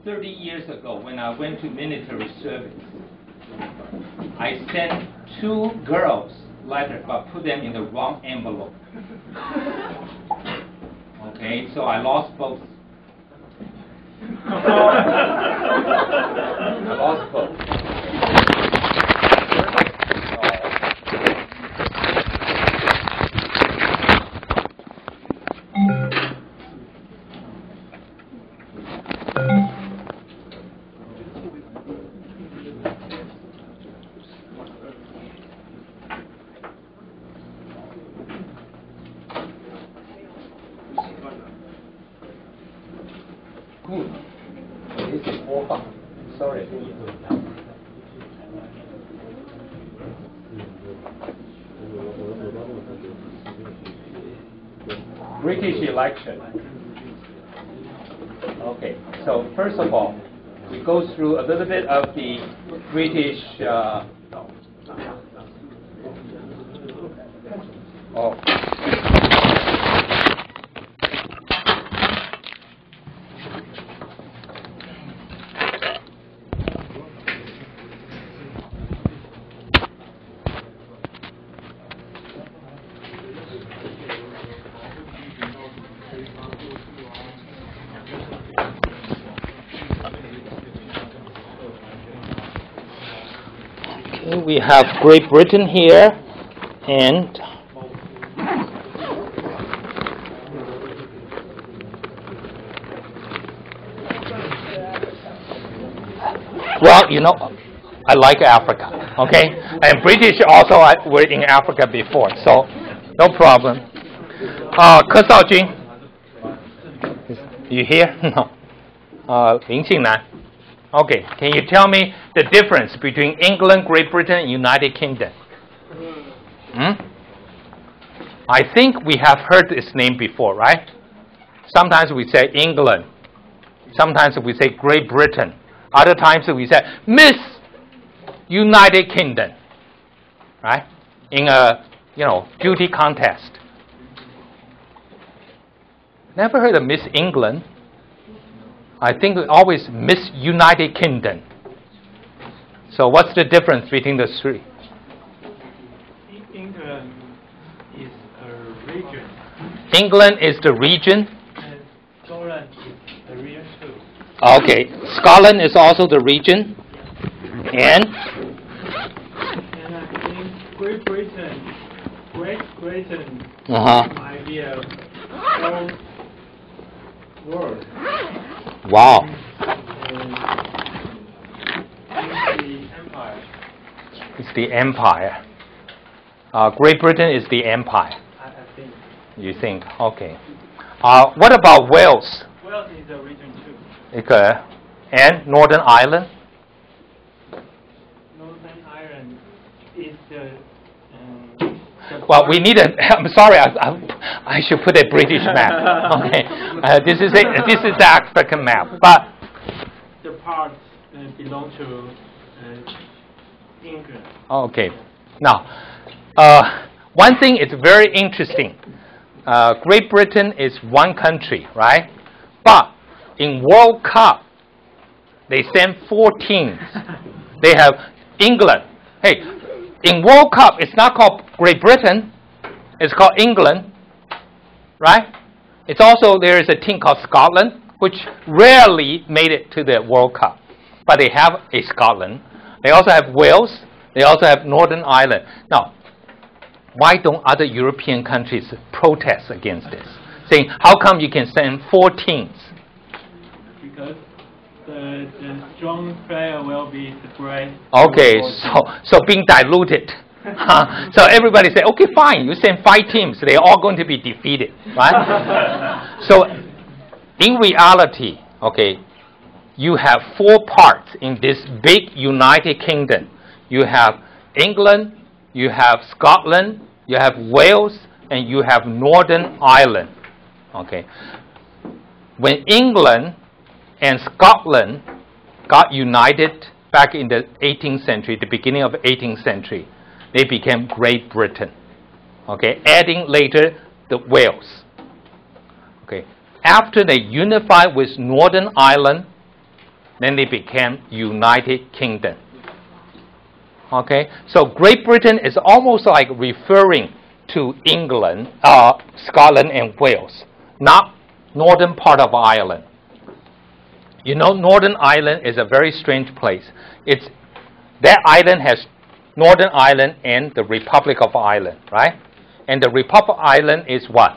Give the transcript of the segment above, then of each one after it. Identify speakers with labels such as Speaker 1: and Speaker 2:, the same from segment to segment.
Speaker 1: 30 years ago, when I went to military service, I sent 2 girls letters, but put them in the wrong envelope. Okay, so I lost both. I lost both. Good. This is more fun. Sorry. British election. Okay, so first of all, we go through a little bit of the British. We have Great Britain here, and well, you know, I like Africa, okay? And British also were in Africa before, so no problem. Ke Shaojun, you here? No. Lin Qingnan. Okay, can you tell me the difference between England, Great Britain, and United Kingdom? I think we have heard this name before, right? Sometimes we say England. Sometimes we say Great Britain. Other times we say Miss United Kingdom, right? In a, beauty contest. Never heard of Miss England. I think we always Miss United Kingdom. So what's the difference between the three?
Speaker 2: England is a region.
Speaker 1: England is the region.
Speaker 2: And Scotland is the region too.
Speaker 1: Okay, Scotland is also the region. And
Speaker 2: And I think Great Britain might be a whole world.
Speaker 1: Wow. It's the empire. Great Britain is the empire.
Speaker 2: I think.
Speaker 1: You think? Okay. What about Wales?
Speaker 2: Wales is a region too.
Speaker 1: Okay. And Northern Ireland?
Speaker 2: Northern Ireland is the.
Speaker 1: Well, we need a. I'm sorry. I should put a British map. Okay. This is the African map, but
Speaker 2: the parts belong to England.
Speaker 1: Okay. Now, one thing is very interesting. Great Britain is one country, right? But in World Cup, they send 4 teams. They have England. Hey, in World Cup, it's not called Great Britain. It's called England, right? It's also, there is a team called Scotland, which rarely made it to the World Cup. But they have a Scotland. They also have Wales. They also have Northern Ireland. Now, why don't other European countries protest against this? Saying, how come you can send 4 teams?
Speaker 2: Because the strong player will be separate.
Speaker 1: Okay, so being diluted. So everybody say, okay, fine, you send 5 teams. They're all going to be defeated, right? So in reality, okay, you have 4 parts in this big United Kingdom. You have England, you have Scotland, you have Wales, and you have Northern Ireland. Okay. When England and Scotland got united back in the 18th century, the beginning of the 18th century, they became Great Britain. Okay, adding later the Wales. Okay. After they unified with Northern Ireland, then they became United Kingdom. Okay, so Great Britain is almost like referring to England, Scotland and Wales, not northern part of Ireland. You know, Northern Ireland is a very strange place. That island has Northern Ireland and the Republic of Ireland, right? And the Republic of Ireland is what?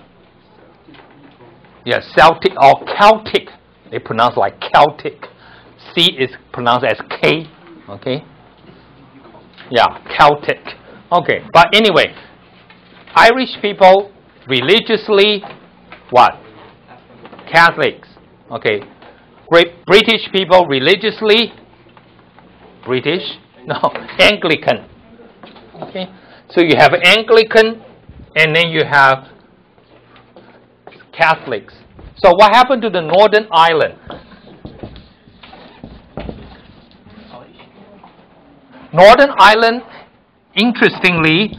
Speaker 1: Yes, Celtic or Celtic. They pronounce like Celtic. C is pronounced as K. Okay. Yeah, Celtic. Okay, but anyway, Irish people religiously what? Catholics. Okay. Great British people religiously British? No, Anglican. Okay. So you have Anglican and then you have Catholics. So what happened to the Northern Ireland? Northern Ireland, interestingly,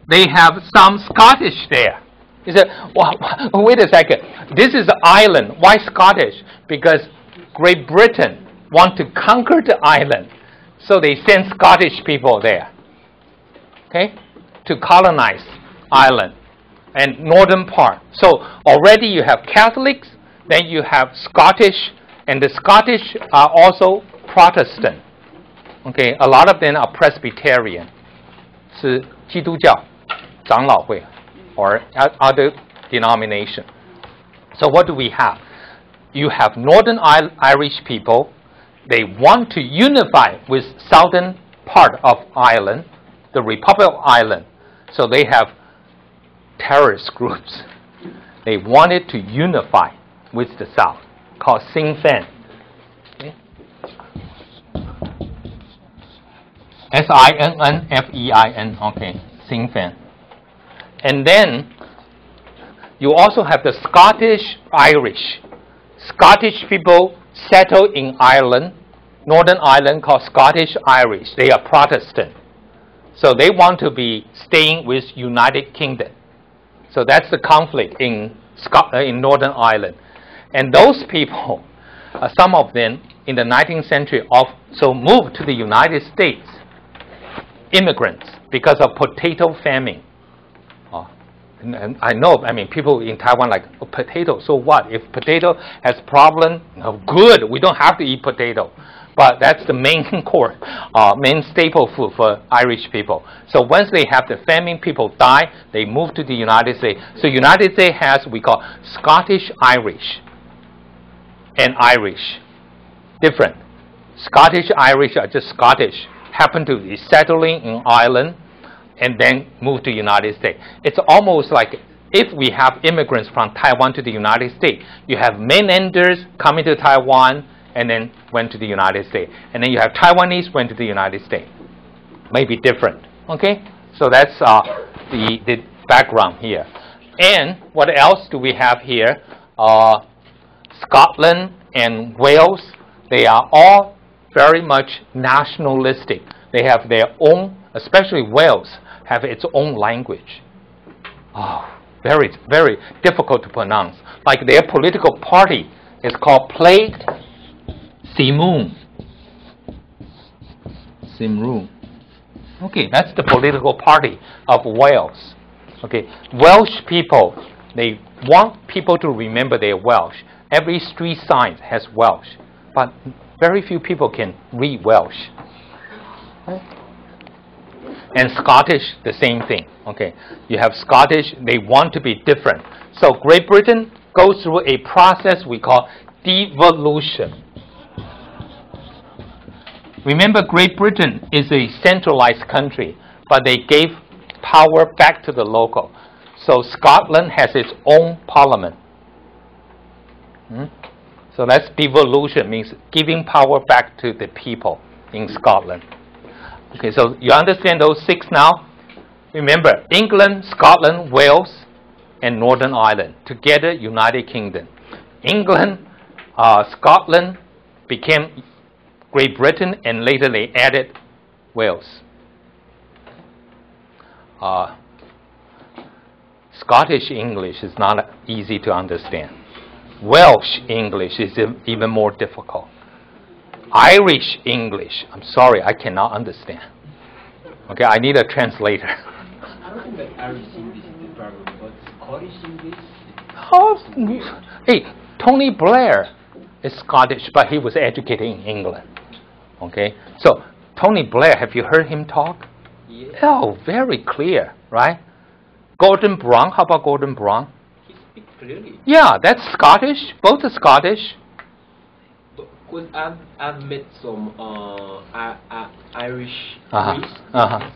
Speaker 1: they have some Scottish there. You said, well, wait a second. This is Ireland. Why Scottish? Because Great Britain want to conquer the island. So they send Scottish people there. Okay? To colonize Ireland and northern part. So already you have Catholics, then you have Scottish, and the Scottish are also Protestant. Okay, a lot of them are Presbyterian, 是基督教长老会 or other denomination. So what do we have? You have Northern Irish people. They want to unify with southern part of Ireland, the Republic of Ireland. So they have terrorist groups. They wanted to unify with the South, called Sinn Féin. Okay. S-I-N-N-F-E-I-N. Okay, Sinn Féin. And then you also have the Scottish Irish. Scottish people settled in Ireland, Northern Ireland, called Scottish Irish. They are Protestant. So they want to be staying with United Kingdom. So that's the conflict in Northern Ireland. And those people, some of them in the 19th century also moved to the United States, immigrants, because of potato famine. And I know, people in Taiwan like, oh, potato, so what? If potato has problem, oh, good, we don't have to eat potato. But that's the main core, main staple food for Irish people. So once they have the famine, people die, they move to the United States. So United States has, we call Scottish Irish and Irish. Different. Scottish Irish are just Scottish, happen to be settling in Ireland and then move to the United States. It's almost like if we have immigrants from Taiwan to the United States, you have mainlanders coming to Taiwan and then went to the United States. And then you have Taiwanese went to the United States. Maybe different. Okay? So that's the background here. And what else do we have here? Scotland and Wales, they are all very much nationalistic. They have their own, especially Wales, have its own language. Oh, very, very difficult to pronounce. Like their political party is called Plaid Cymru. Cymru. Okay, that's the political party of Wales. Okay, Welsh people, they want people to remember they're Welsh. Every street sign has Welsh, but very few people can read Welsh. And Scottish, the same thing. Okay, you have Scottish, they want to be different. So Great Britain goes through a process we call devolution. Remember, Great Britain is a centralized country, but they gave power back to the local. So Scotland has its own parliament. So that's devolution, means giving power back to the people in Scotland. Okay, so you understand those six now? Remember, England, Scotland, Wales, and Northern Ireland, together United Kingdom. England, Scotland became Great Britain, and later they added Wales. Scottish English is not easy to understand. Welsh English is even more difficult. Irish English. I'm sorry, I cannot understand. Okay, I need a translator.
Speaker 3: I don't think that Irish English is the problem, but Scottish English.
Speaker 1: Hey, Tony Blair is Scottish, but he was educated in England. Okay, so Tony Blair, have you heard him talk?
Speaker 3: Yeah.
Speaker 1: Oh, very clear, right? Gordon Brown, how about Gordon Brown?
Speaker 3: He speaks clearly.
Speaker 1: Yeah, that's Scottish. Both are Scottish.
Speaker 3: Because I've met some Irish priests.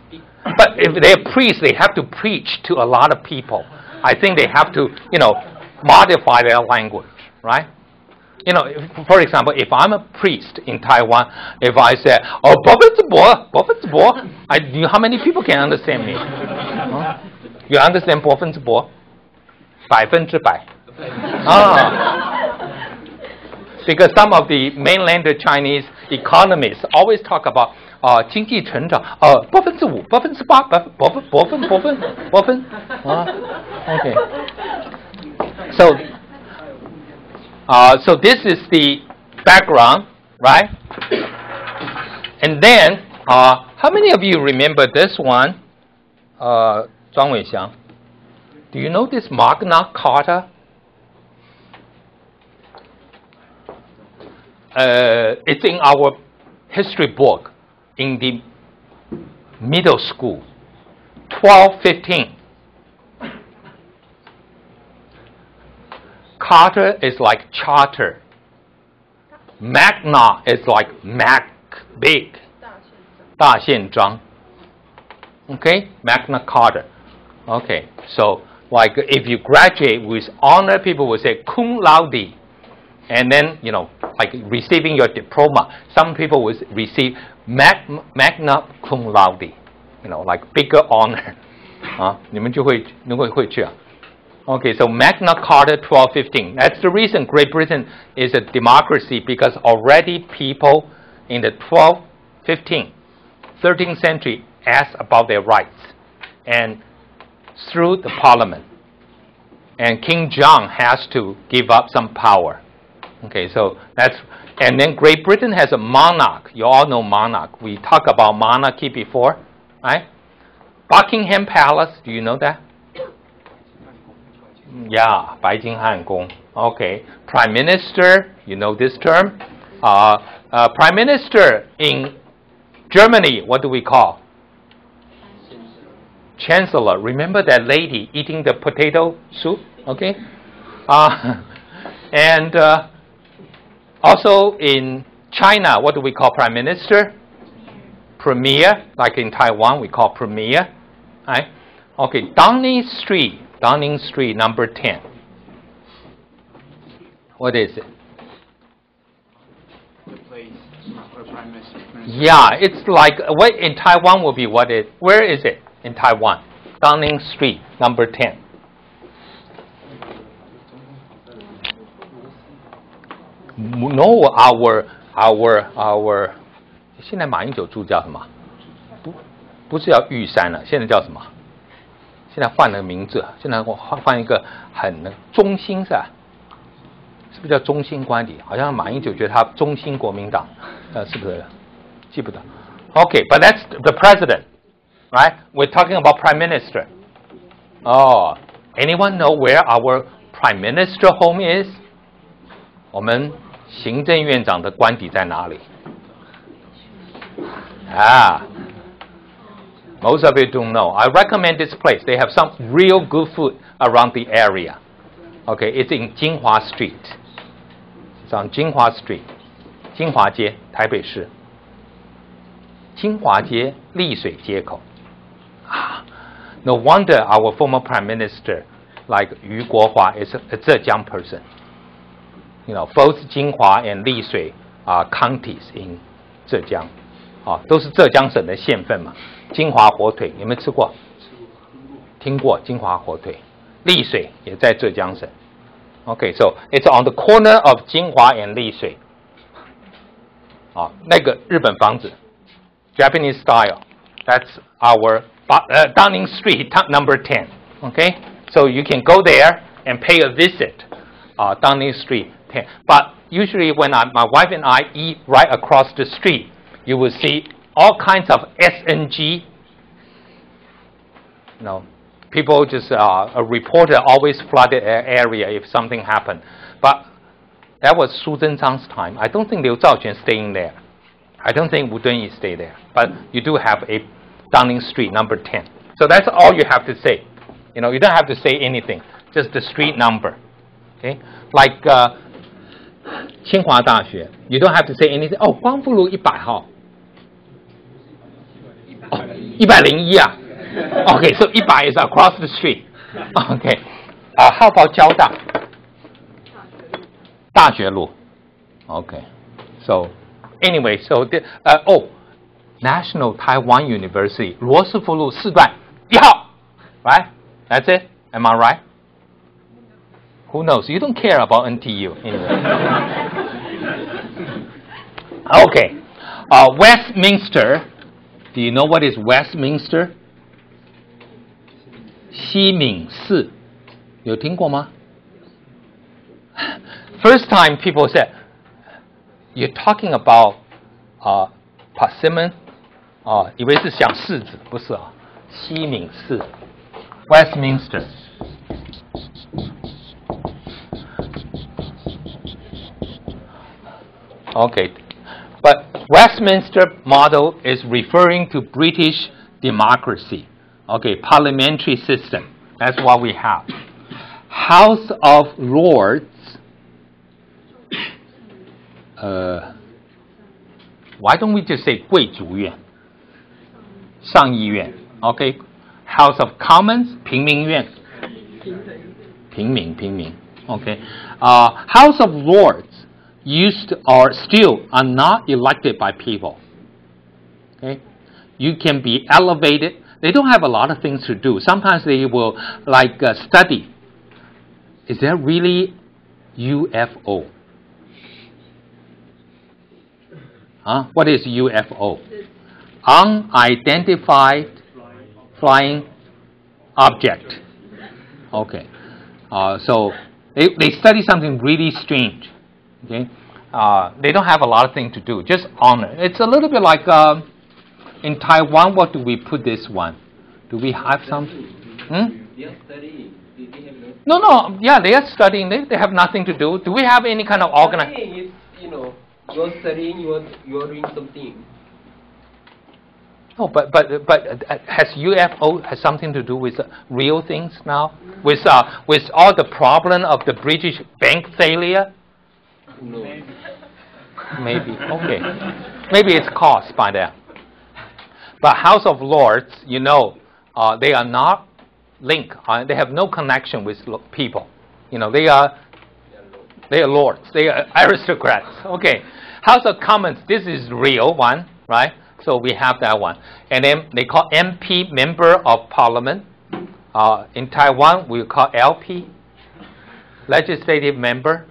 Speaker 3: Speak
Speaker 1: But if they're priests, they have to preach to a lot of people. I think they have to, modify their language, right? For example, if I'm a priest in Taiwan, if I say, "Oh, 百分之百," how many people can understand me? You understand 百分之百? 100%. Because some of the mainland Chinese economists always talk about 经济成长5%, 8%, 100%. Okay. So this is the background, right? And then, how many of you remember this one? Zhang Weixiang. Do you know this Magna Carta? It's in our history book in the middle school, 1215. Carta is like charter. Magna is like big. 大宪章. Okay, Magna Carta. Okay, so like if you graduate with honor, people will say cum laude. And then, like receiving your diploma, some people will receive magna cum laude, like bigger honor. 你们就会去啊. Okay, so Magna Carta 1215. That's the reason Great Britain is a democracy, because already people in the 13th century asked about their rights, and through the parliament. And King John has to give up some power. Okay, so and then Great Britain has a monarch. You all know monarch. We talked about monarchy before, right? Buckingham Palace, do you know that? Yeah, 白金汉宫. Okay, Prime Minister, you know this term? Prime Minister in Germany, what do we call? Chancellor. Remember that lady eating the potato soup? Okay, and also in China, what do we call Prime Minister? Premier. Like in Taiwan, we call Premier. Right? Okay, Downing Street number 10. What is it?
Speaker 4: Place where Prime Minister.
Speaker 1: Yeah, it's like what in Taiwan will be what it. Where is it in Taiwan? Downing Street number 10. No, our 现在马英九住叫什么？不是叫玉山了，现在叫什么？现在换了名字，现在换一个很中兴是吧？是不是叫中兴官邸？好像马英九觉得他中兴国民党，是不是？记不得。Okay, but that's the president, right? We're talking about prime minister. Oh, anyone know where our prime minister home is? 我们行政院长的官邸在哪里？Most of you don't know. I recommend this place. They have some real good food around the area. Okay, it's in Jinhua Street. It's on Jinhua Street. 金华街，台北市。金华街丽水街口。No wonder our former prime minister, like Yu Guohua, is a Zhejiang person. Both Jinhua and 丽水 are counties in 浙江。都是浙江省的县份嘛。金华火腿，有没有吃过？听过金华火腿。丽水也在浙江省。Okay, so it's on the corner of 金华 and 丽水。那个日本房子 ，Japanese style. That's our Downing Street number 10. Okay, so you can go there and pay a visit. Downing Street 10. But usually when my wife and I eat right across the street, you will see all kinds of SNG. People just, a reporter always flooded an area if something happened. But that was Su Zhenchang's time. I don't think Liu Zhaoquan staying there. I don't think Wu Dunyi stay there. But you do have a Downing Street, number 10. So that's all you have to say. You don't have to say anything. Just the street number. Okay? Like Tsinghua 大学, you don't have to say anything. Oh, 光复路100号. 101啊. Okay, so 100 is across the street. Okay. How about 交大? 大学路. Okay. So, anyway, so National Taiwan University, 罗斯福路4段1号. Right? That's it? Am I right? Who knows? You don't care about NTU anyway. Okay. Westminster. Do you know what is Westminster? 西敏寺. 有听过吗? First time people said, you're talking about persimmon? 以为是想柿子，不是啊。西敏寺 Westminster. Okay. But Westminster model is referring to British democracy. Okay, parliamentary system. That's what we have. House of Lords. Why don't we just say 贵族院? 上议院. Okay. House of Commons, 平民院. 平民. Okay. House of Lords used or still are not elected by people. Okay. You can be elevated. They don't have a lot of things to do. Sometimes they will study. Is there really UFO? What is UFO? Unidentified flying object. Okay. So they study something really strange. Okay. They don't have a lot of things to do. Just honor. It's a little bit like in Taiwan. What do we put this one? Do we have something?
Speaker 3: They are studying. They have
Speaker 1: No. Yeah, they are studying. They have nothing to do. Do we have any kind of
Speaker 3: Studying is, you're studying. You're doing something.
Speaker 1: No, but has UFO has something to do with real things now? With all the problem of the British bank failure?
Speaker 3: No.
Speaker 1: Maybe. Okay. Maybe it's caused by that. But House of Lords, they are not linked. They have no connection with people. They are lords. They are aristocrats. Okay. House of Commons, this is real one, right? So we have that one. And then they call MP, Member of Parliament. In Taiwan, we call LP, Legislative Member.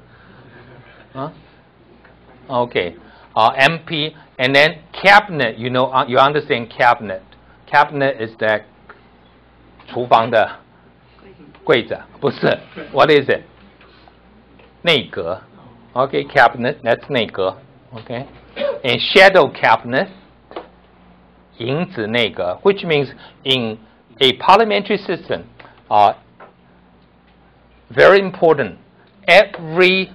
Speaker 1: Okay. MP. And then Cabinet, you understand Cabinet. Cabinet is that 厨房的柜子，不是. What is it? 内阁. Okay, Cabinet, that's 内阁. Okay. And Shadow Cabinet, 影子内阁, which means in a parliamentary system, very important, every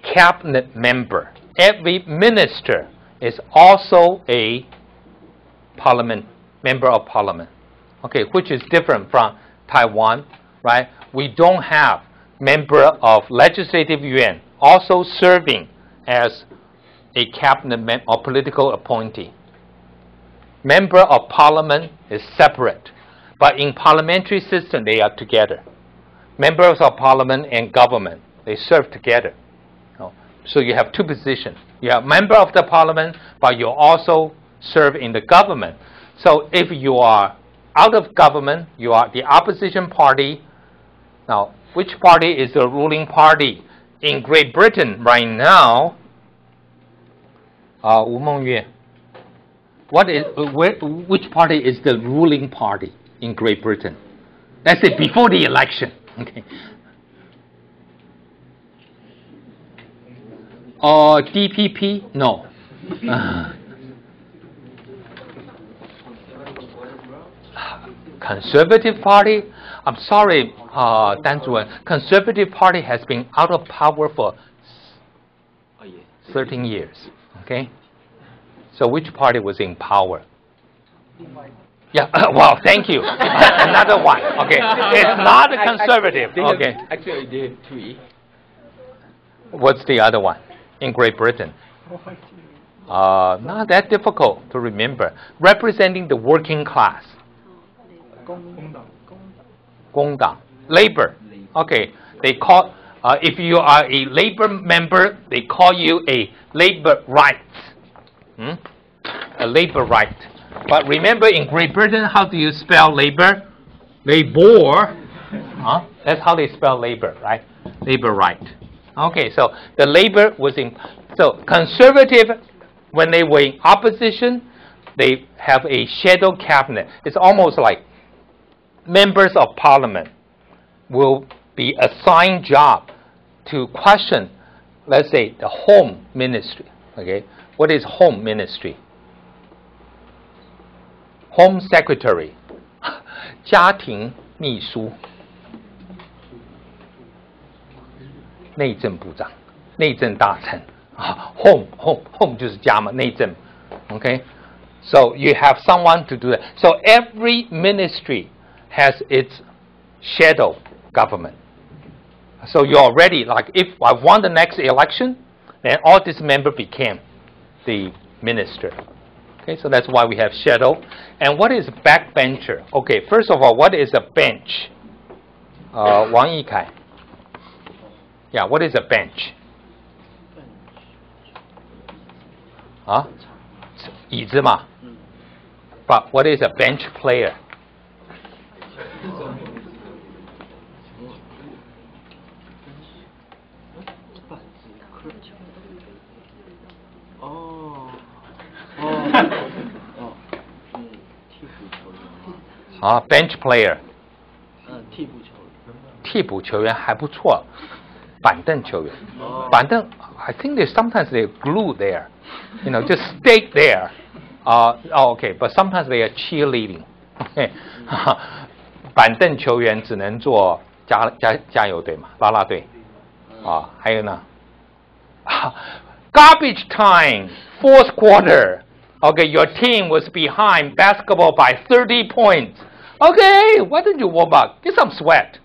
Speaker 1: cabinet member, every minister is also a member of parliament. Okay, which is different from Taiwan, right? We don't have member of legislative yuan also serving as a cabinet or political appointee. Member of parliament is separate, but in parliamentary system they are together. Members of parliament and government, they serve together. So you have two positions. You have member of the parliament, but you also serve in the government. So if you are out of government, you are the opposition party. Now, which party is the ruling party in Great Britain right now? Wu Mengyue. Which party is the ruling party in Great Britain? That's it, before the election. Okay. Or DPP? No. Conservative Party? I'm sorry, Dan Zuwen. Conservative Party has been out of power for 13 years. Okay? So which party was in power? Yeah, well, thank you. Another one. Okay. It's not a conservative. Okay.
Speaker 3: Actually, they have 3.
Speaker 1: What's the other one in Great Britain? Not that difficult to remember. Representing the working class. 工党. Labor. Okay. They call, if you are a labor member, they call you a labor right. A labor right. But remember, in Great Britain, how do you spell labor? Labor. That's how they spell labor, right? Labor right. Okay, so the labor was in. So conservative, when they were in opposition, they have a shadow cabinet. It's almost like members of parliament will be assigned job to question, let's say, the home ministry. Okay, what is home ministry? Home Secretary, 家庭秘书，内政部长，内政大臣。Home 就是家嘛，内政。Okay, so you have someone to do that. So every ministry has its shadow government. So you're already like, if I won the next election, then all this member became the minister. Okay, so that's why we have shadow. And what is backbencher? Okay, first of all, what is a bench? Wang Yikai. Yeah, what is a bench? 椅子嘛. But what is a bench player? Bench player. 替补球员还不错，板凳球员。板凳 I think they sometimes they glue there, just stay there. Okay, but sometimes they are cheerleading. 板凳球员只能做加油队嘛，啦啦队。还有呢，garbage time, fourth quarter. Okay, your team was behind basketball by 30 points. Okay, why don't you warm up? Get some sweat.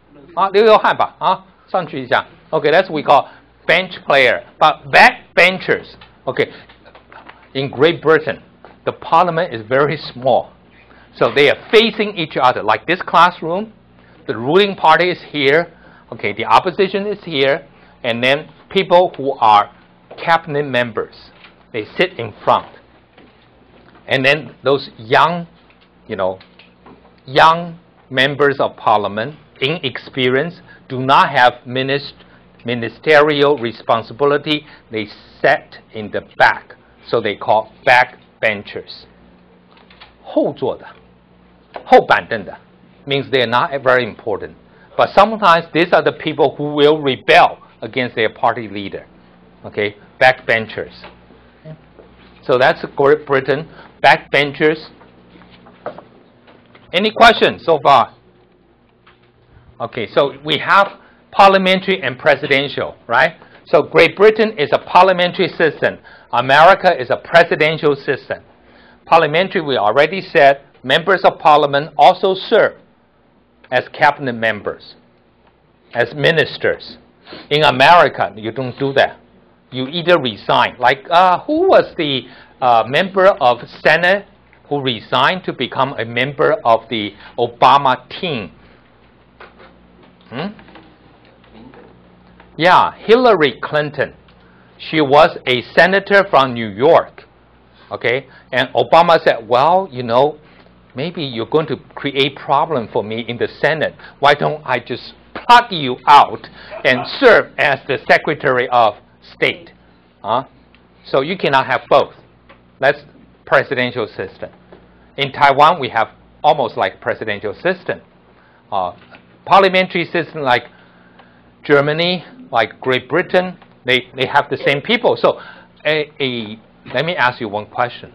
Speaker 1: 流流汗吧，上去一下。Okay, that's what we call bench player. But backbenchers. Okay, in Great Britain, the parliament is very small. So they are facing each other. Like this classroom, the ruling party is here. Okay, the opposition is here. And then people who are cabinet members, they sit in front. And then those young members of parliament, inexperienced, do not have ministerial responsibility. They sat in the back. So they call backbenchers. 后座的，后板凳的 means they're not very important. But sometimes these are the people who will rebel against their party leader. Okay, backbenchers. So that's Great Britain. Backbenchers. Any questions so far? Okay, so we have parliamentary and presidential, right? So Great Britain is a parliamentary system. America is a presidential system. Parliamentary, we already said, members of parliament also serve as cabinet members, as ministers. In America, you don't do that. You either resign. Like, who was the member of Senate who resigned to become a member of the Obama team? Yeah, Hillary Clinton. She was a senator from New York. Okay, and Obama said, well, maybe you're going to create problem for me in the Senate. Why don't I just plug you out and serve as the Secretary of State? So you cannot have both. That's presidential system. In Taiwan, we have almost like presidential system. Parliamentary system like Germany, like Great Britain, They have the same people. So let me ask you one question.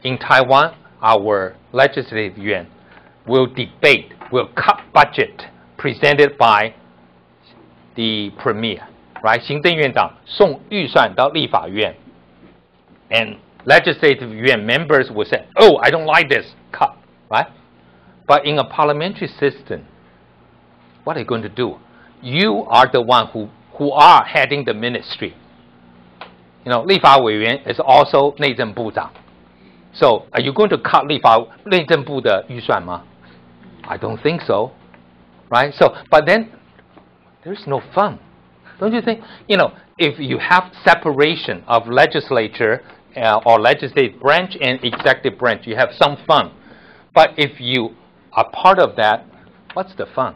Speaker 1: In Taiwan, our legislative yuan will cut budget presented by the premier, right? 行政院长送预算到立法院 and legislative yuan members will say, oh, I don't like this, cut, right? But in a parliamentary system, what are you going to do? You are the one who are heading the ministry. You know, 立法委员 is also 内政部长. So, are you going to cut 内政部的预算吗? I don't think so, right? So, but then there's no fun, don't you think? You know, if you have separation of legislature or legislative branch and executive branch, you have some fun. But if you are part of that, what's the fun?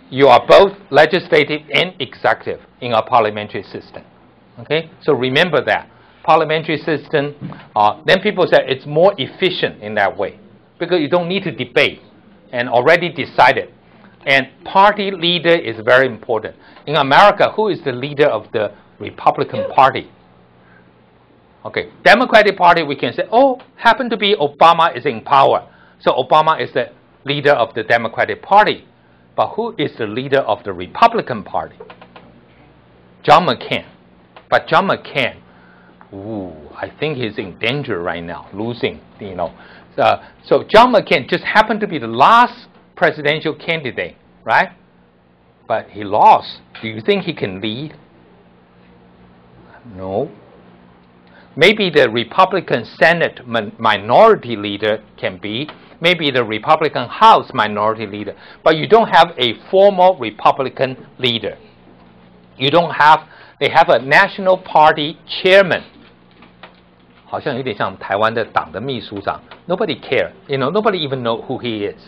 Speaker 1: You are both legislative and executive in a parliamentary system. Okay, so remember that. Parliamentary system, then people say it's more efficient in that way because you don't need to debate and already decided. And party leader is very important. In America, who is the leader of the Republican Party? Okay, Democratic Party, we can say, oh, happen to be Obama is in power. So Obama is the leader of the Democratic Party. But who is the leader of the Republican Party? John McCain. But John McCain, I think he's in danger right now, losing, you know. So John McCain just happened to be the last presidential candidate, right? But he lost. Do you think he can lead? No. Maybe the Republican Senate minority leader can be. Maybe the Republican House minority leader. But you don't have a formal Republican leader. You don't have, they have a national party chairman. 好像有点像台湾的党的秘书长. Nobody care. You know, nobody even know who he is.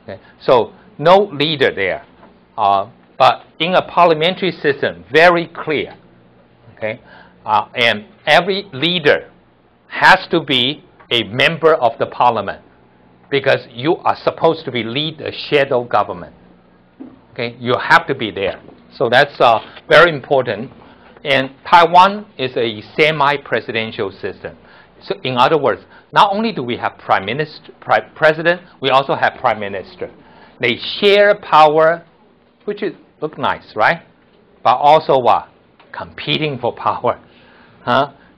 Speaker 1: Okay? So, no leader there. But in a parliamentary system, very clear. Okay? And every leader has to be a member of the parliament because you are supposed to be lead a shadow government. Okay? You have to be there. So that's very important. And Taiwan is a semi-presidential system. So in other words, not only do we have president, we also have prime minister. They share power, which is look nice, right? But also what? Competing for power.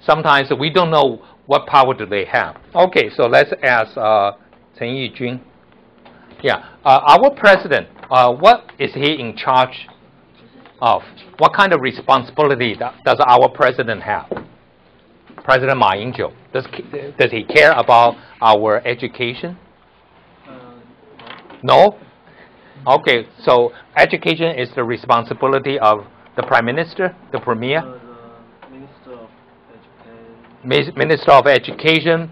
Speaker 1: Sometimes we don't know what power do they have. Okay, so let's ask Chen Yijun. Yeah, our president, what is he in charge of? What kind of responsibility does our president have? President Ma Ying-jeou, does he care about our education? No? Okay, so education is the responsibility of the prime minister, the premier? Minister of Education.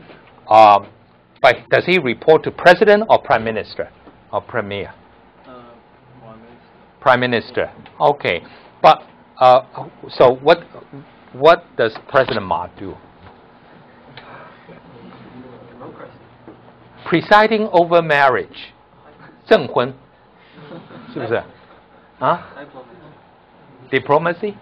Speaker 1: But does he report to president or prime minister or premier? Prime minister. Okay. But so what does President Ma do? Presiding over marriage. 证婚 是不是? Diplomacy?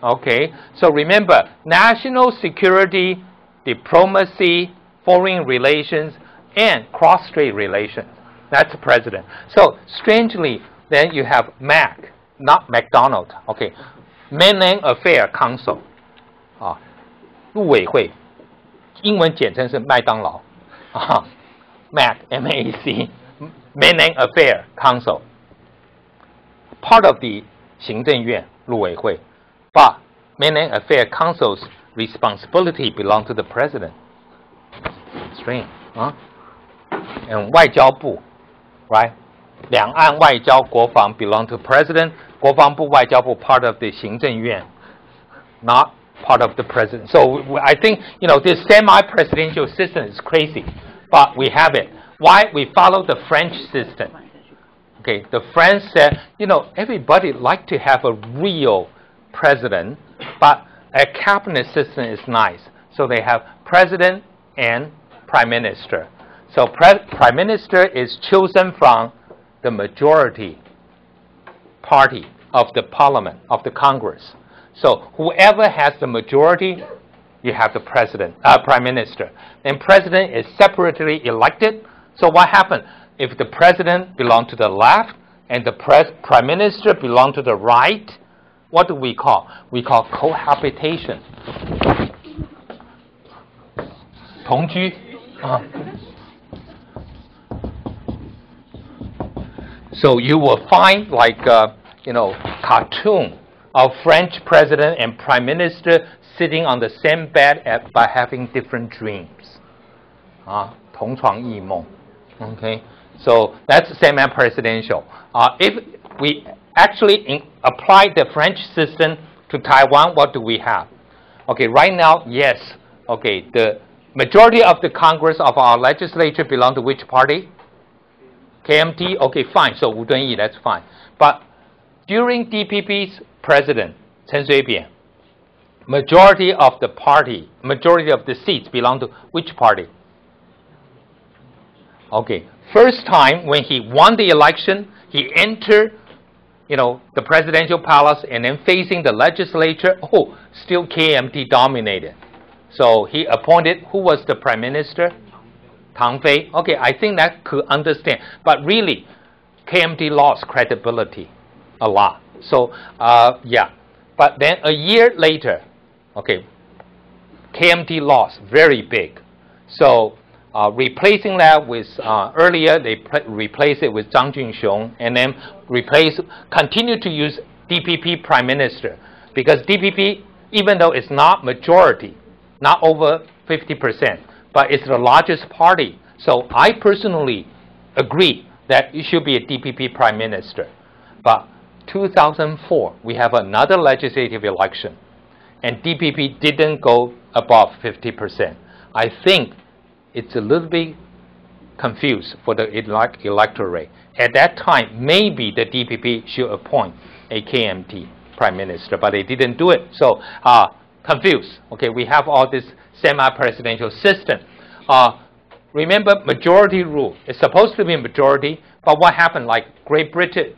Speaker 1: Okay. So remember, national security, diplomacy, foreign relations, and cross-strait relations. That's the president. So strangely, then you have MAC, not McDonald. Okay. Mainland Affairs Council. 陆委会 英文简称是麦当劳 MAC, M-A-C, Mainland Affairs Council. Part of the 行政院陆委会 but Mainland Affairs Council's responsibility belongs to the president. Strange, huh? And 外交部 right? 两岸外交国防 belong to president. 国防部外交部 part of the 行政院 not part of the president. So I think, you know, this semi-presidential system is crazy, but we have it. Why? We follow the French system. Okay, the French said, you know, everybody like to have a real president, but a cabinet system is nice. So they have president and prime minister. So prime minister is chosen from the majority party of the parliament, of the Congress. So whoever has the majority, you have the prime minister. And president is separately elected. So what happens if the president belongs to the left and the prime minister belongs to the right? What do we call? We call cohabitation. 同居. So you will find like cartoon of French president and prime minister sitting on the same bed but having different dreams. 同床异梦. Okay, so that's semi-presidential. If we actually apply the French system to Taiwan, what do we have? Okay, right now, yes. Okay, the majority of the Congress of our legislature belong to which party? KMT. Okay, fine. So Wu Dunyi, that's fine. But during DPP's president, Chen Shui-bian, majority of the seats belong to which party? Okay, first time when he won the election, he entered, the presidential palace and then facing the legislature. Oh, still KMT dominated. So he appointed, who was the prime minister? Tang Fei. Okay, I think that could understand. But really, KMT lost credibility a lot. So, yeah. But then a year later, okay, KMT lost very big. So, replacing that with, earlier they replaced it with Zhang Junxiong and then continue to use DPP prime minister. Because DPP, even though it's not majority, not over 50%, but it's the largest party. So I personally agree that it should be a DPP prime minister. But 2004, we have another legislative election, and DPP didn't go above 50%. I think it's a little bit confused for the electorate. At that time, maybe the DPP should appoint a KMT prime minister, but they didn't do it. So confused. Okay, we have all this semi-presidential system. Remember, majority rule. It's supposed to be a majority, but what happened? Like Great Britain,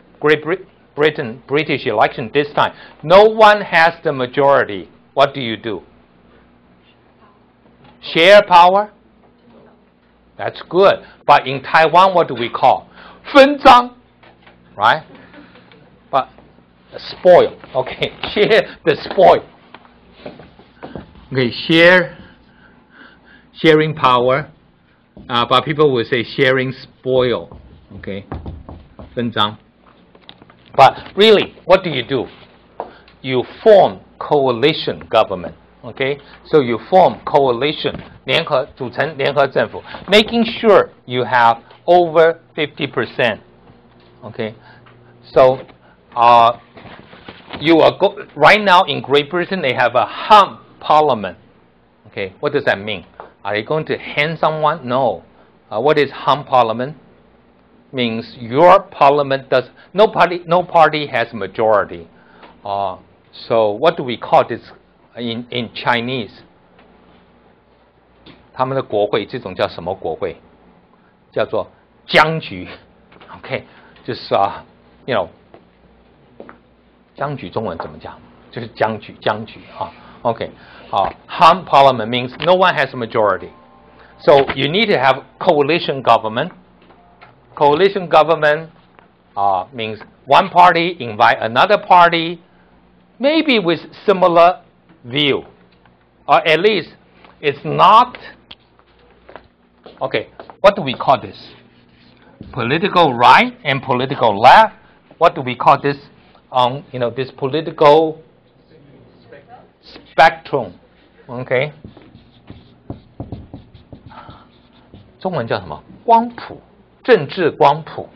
Speaker 1: British election this time, no one has the majority. What do you do? Share power? That's good. But in Taiwan, what do we call? 分赃, right? But spoil. Okay, share the spoil. Okay, sharing power, but people will say sharing spoil. Okay, 分赃. But really, what do? You form coalition government. Okay, so you form coalition, 组成联合政府, making sure you have over 50%. Okay, so right now in Great Britain they have a hump parliament. Okay, what does that mean? Are they going to hang someone? No. What is hump parliament? Means your parliament does no party has majority. So what do we call this in Chinese? 他们的国会这种叫什么国会？叫做僵局。Okay， 就是僵局中文怎么讲？就是僵局啊。Okay. Hump parliament means no one has a majority. So you need to have coalition government. Coalition government means one party invite another party, maybe with similar view. Or at least it's not, okay, what do we call this? Political right and political left. What do we call this? This political spectrum. Okay. 中文叫什么？光谱，政治光谱。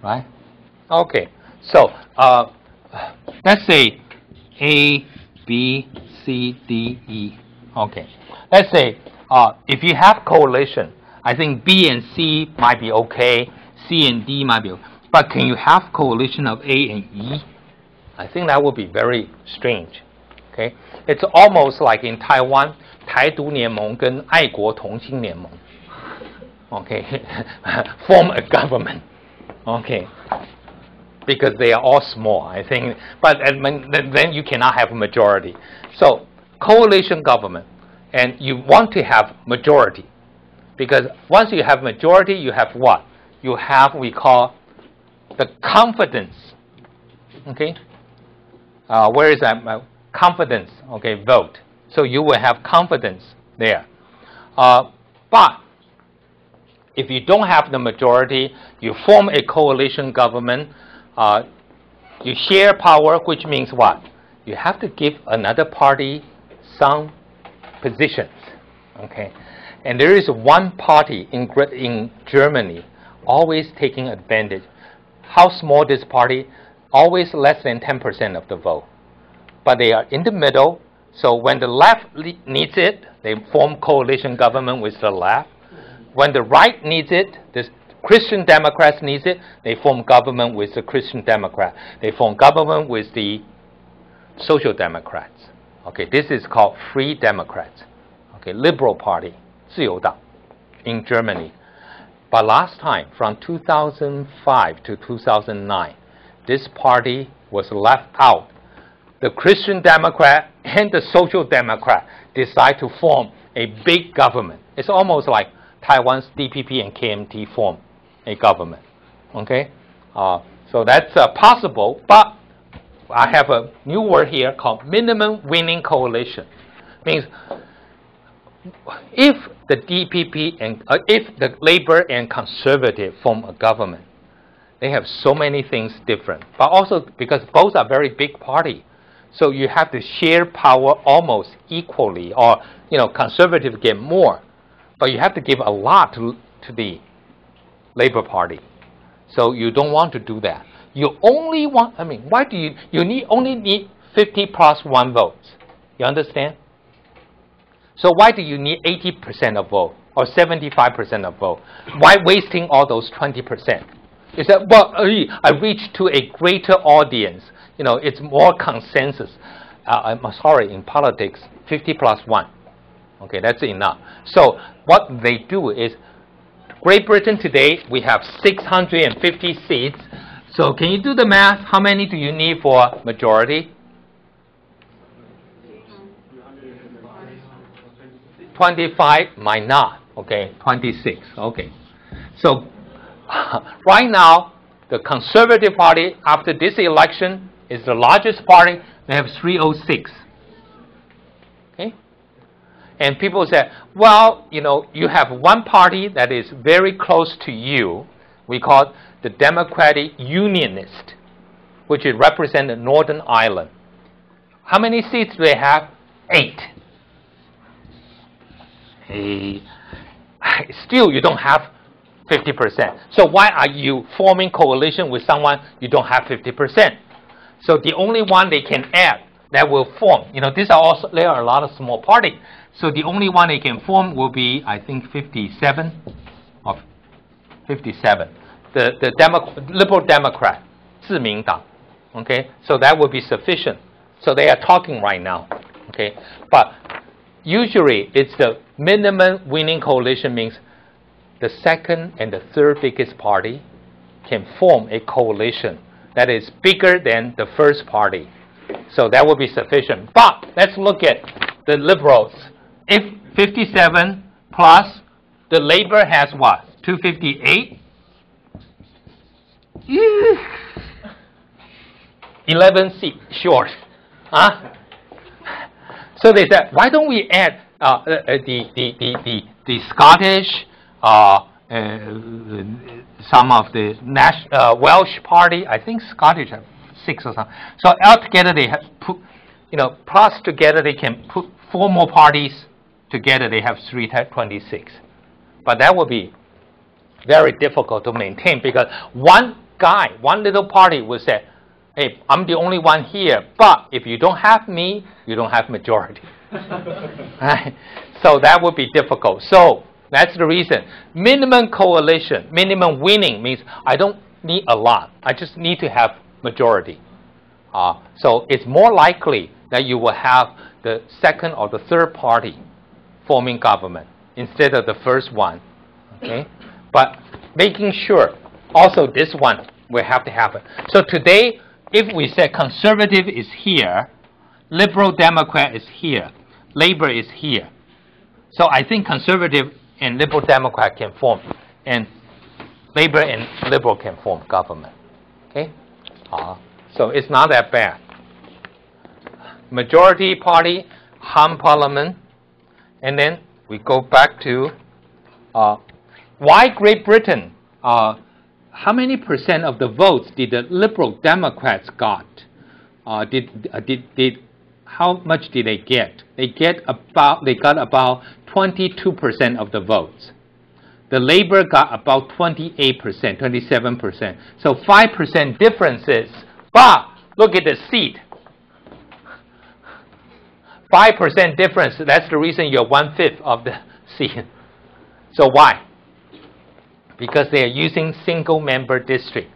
Speaker 1: Right? Okay. So, let's say A, B, C, D, E. Okay. Let's say if you have coalition, I think B and C might be okay, C and D might be okay. But can you have coalition of A and E? I think that would be very strange. Okay, it's almost like in Taiwan, 台独联盟跟爱国同心联盟. Okay, form a government. Okay. Because they are all small, I think. But then you cannot have a majority. So coalition government, and you want to have majority. Because once you have majority, you have what? You have, we call, the confidence. Okay? Where is that? Confidence, okay, vote. So you will have confidence there. But if you don't have the majority, you form a coalition government, you share power, which means what? You have to give another party some positions, okay? And there is one party in Germany always taking advantage. How small this party? Always less than 10% of the vote. But they are in the middle, so when the left needs it, they form coalition government with the left. When the right needs it, the Christian Democrats needs it, they form government with the Christian Democrat. They form government with the Social Democrats. Okay, this is called Free Democrats. Okay, Liberal Party, 自由党 in Germany. But last time, from 2005 to 2009, this party was left out. The Christian Democrat and the Social Democrat decide to form a big government. It's almost like Taiwan's DPP and KMT form a government. Okay, so that's possible. But I have a new word here called minimum winning coalition. Means if the DPP and if the Labor and Conservative form a government, they have so many things different. But also because both are very big party, so you have to share power almost equally, or Conservative get more, but you have to give a lot to the Labor Party. So you don't want to do that. You only want. I mean, why do you only need 50 plus 1 votes? You understand? So why do you need 80% of vote or 75% of vote? Why wasting all those 20%? You said, well, I reached to a greater audience. It's more consensus. I'm sorry, in politics, 50 plus 1. Okay, that's enough. So what they do is, Great Britain today, we have 650 seats. So can you do the math? How many do you need for majority? 25 might not. Okay, 26. Okay. So right now, the Conservative Party, after this election, is the largest party. They have 306. Okay? And people say, well, you have one party that is very close to you. We call it the Democratic Unionist, which represents the Northern Ireland. How many seats do they have? 8. Still, you don't have 50%. So why are you forming coalition with someone you don't have 50%? So the only one they can add that will form, there are a lot of small parties. So the only one they can form will be, I think, 57 or 57. The Liberal Democrat, 自民党. Okay, so that would be sufficient. So they are talking right now. Okay, but usually it's the minimum winning coalition means the second and the third biggest party can form a coalition that is bigger than the first party. So that will be sufficient. But let's look at the Liberals. If 57 plus, the Labor has what? 258? 11 seats short. Huh? So they said, why don't we add the Scottish, some of the Welsh party? I think Scottish have 6 or something. So altogether they have put, plus together they can put 4 more parties together. They have 326. But that would be very difficult to maintain because one little party will say, hey, I'm the only one here, but if you don't have me, you don't have majority. Right? So that would be difficult. So that's the reason. Minimum coalition, minimum winning means I don't need a lot. I just need to have majority. So it's more likely that you will have the second or the third party forming government instead of the first one. Okay? But making sure Also, this one will have to happen. So today, if we say conservative is here, liberal Democrat is here, labor is here. So I think conservative and liberal Democrat can form, and labor and liberal can form government. Okay? So it's not that bad. Majority party, harm parliament, and then we go back to why Great Britain. How many percent of the votes did the liberal Democrats got? How much did they get? They got about 22% of the votes. The Labour got about 28%, 27%. So 5% differences. But look at the seat. 5% difference. That's the reason you're 1/5 of the seat. So why? Because they are using single-member district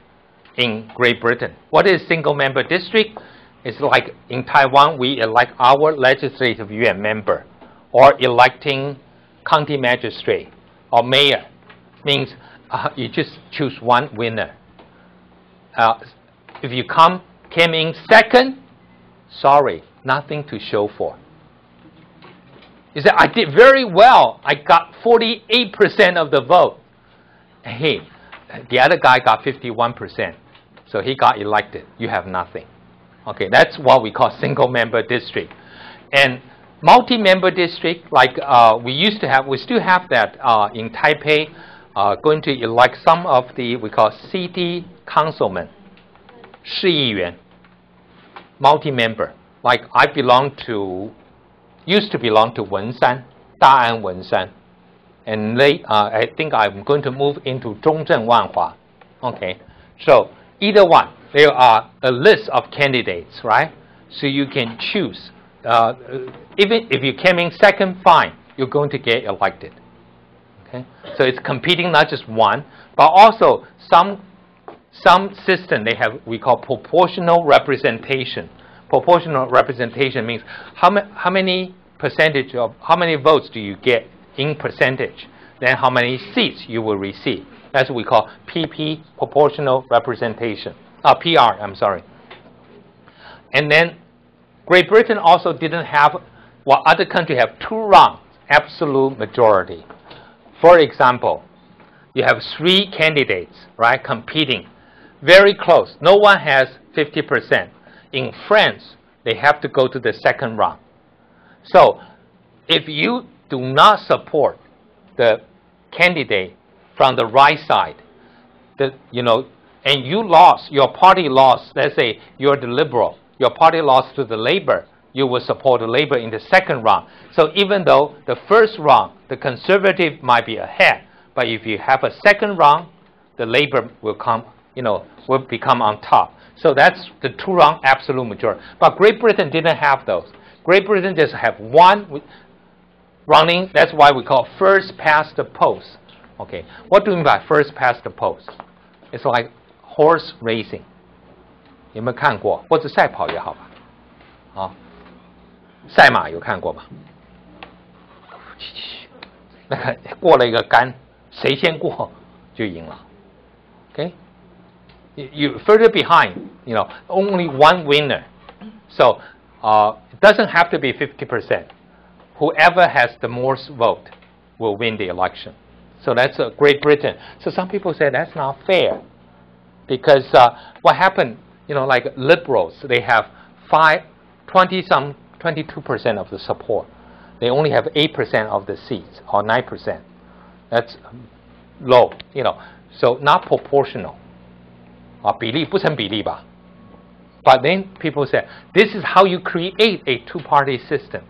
Speaker 1: in Great Britain. What is single-member district? It's like in Taiwan, we elect our legislative yuan member, or electing county magistrate or mayor. Means you just choose one winner. If you came in second, sorry, nothing to show for. You say, I did very well. I got 48% of the vote. Hey, the other guy got 51%. So he got elected. You have nothing. Okay, that's what we call single-member district. And multi-member district, like we still have that in Taipei, going to elect some of the, we call city councilmen, 市议员, multi-member. Like I used to belong to Wenshan, Da'an Wenshan. And I think I'm going to move into Zhongzhen Wanhua. Okay, so either one, there are a list of candidates, right? So you can choose. Even if you came in second, fine, you're going to get elected. Okay, so it's competing not just one, but also some system they have we call proportional representation. Proportional representation means how many votes do you get in percentage, then how many seats you will receive. That's what we call PP, proportional representation. PR, I'm sorry. And then Great Britain also didn't have what other countries have, 2 rounds, absolute majority. For example, you have 3 candidates, right, competing, very close. No one has 50%. In France, they have to go to the second round. So if you do not support the candidate from the right side, and you lost, your party lost, let's say you're the liberal, your party lost to the Labour, you will support the Labour in the second round. So even though the first round, the Conservative might be ahead, but if you have a second round, the Labour will become on top. So that's the 2-round absolute majority. But Great Britain didn't have those. Great Britain just have one running. That's why we call first past the post. Okay, what do you mean by first past the post? It's like horse racing. 有没有看过？或者赛跑也好吧。赛马有看过吧？那个过了一个杆，谁先过就赢了。Okay, you further behind, only one winner. So it doesn't have to be 50%. Whoever has the most vote will win the election. So that's Great Britain. So some people say that's not fair, because what happened? Like liberals, they have 22% of the support. They only have 8% of the seats, or 9%. That's low, so not proportional. 比例不成比例吧? But then people say, this is how you create a 2-party system.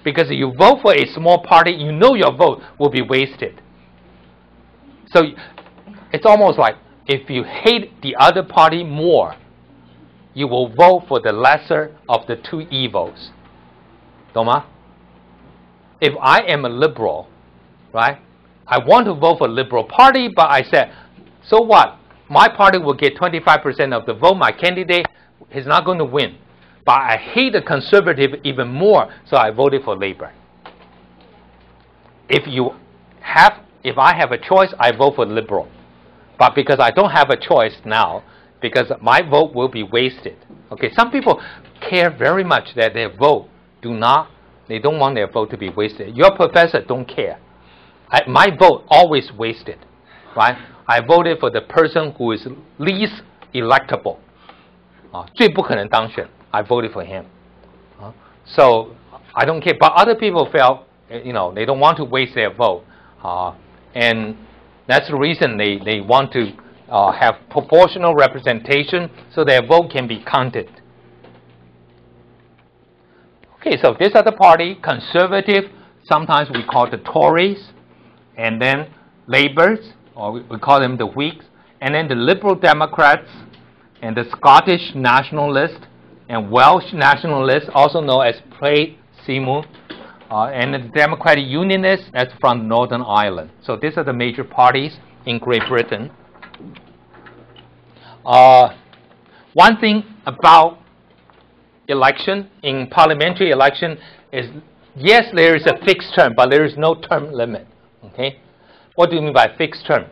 Speaker 1: Because you vote for a small party, you know your vote will be wasted. So it's almost like if you hate the other party more, you will vote for the lesser of the 2 evils. 懂吗? If I am a liberal, right, I want to vote for Liberal Party, but I said, so what? My party will get 25% of the vote. My candidate is not going to win. But I hate the Conservative even more, so I voted for Labour. If I have a choice, I vote for Liberal. But because I don't have a choice now, because my vote will be wasted. Okay, some people care very much that their vote they don't want their vote to be wasted. Your professor don't care. My vote always wasted, right? I voted for the person who is least electable. 最不可能当选, I voted for him. So I don't care. But other people felt, they don't want to waste their vote. And that's the reason they want to have proportional representation so their vote can be counted. Okay, so this other party, conservative, sometimes we call the Tories, and then Labours, or we call them the Whigs, and then the Liberal Democrats, and the Scottish Nationalists, and Welsh Nationalists, also known as Plaid Cymru, and the Democratic Unionists, that's from Northern Ireland. So these are the major parties in Great Britain. One thing about election, in parliamentary election, is yes, there is a fixed term, but there is no term limit. Okay, what do you mean by fixed term?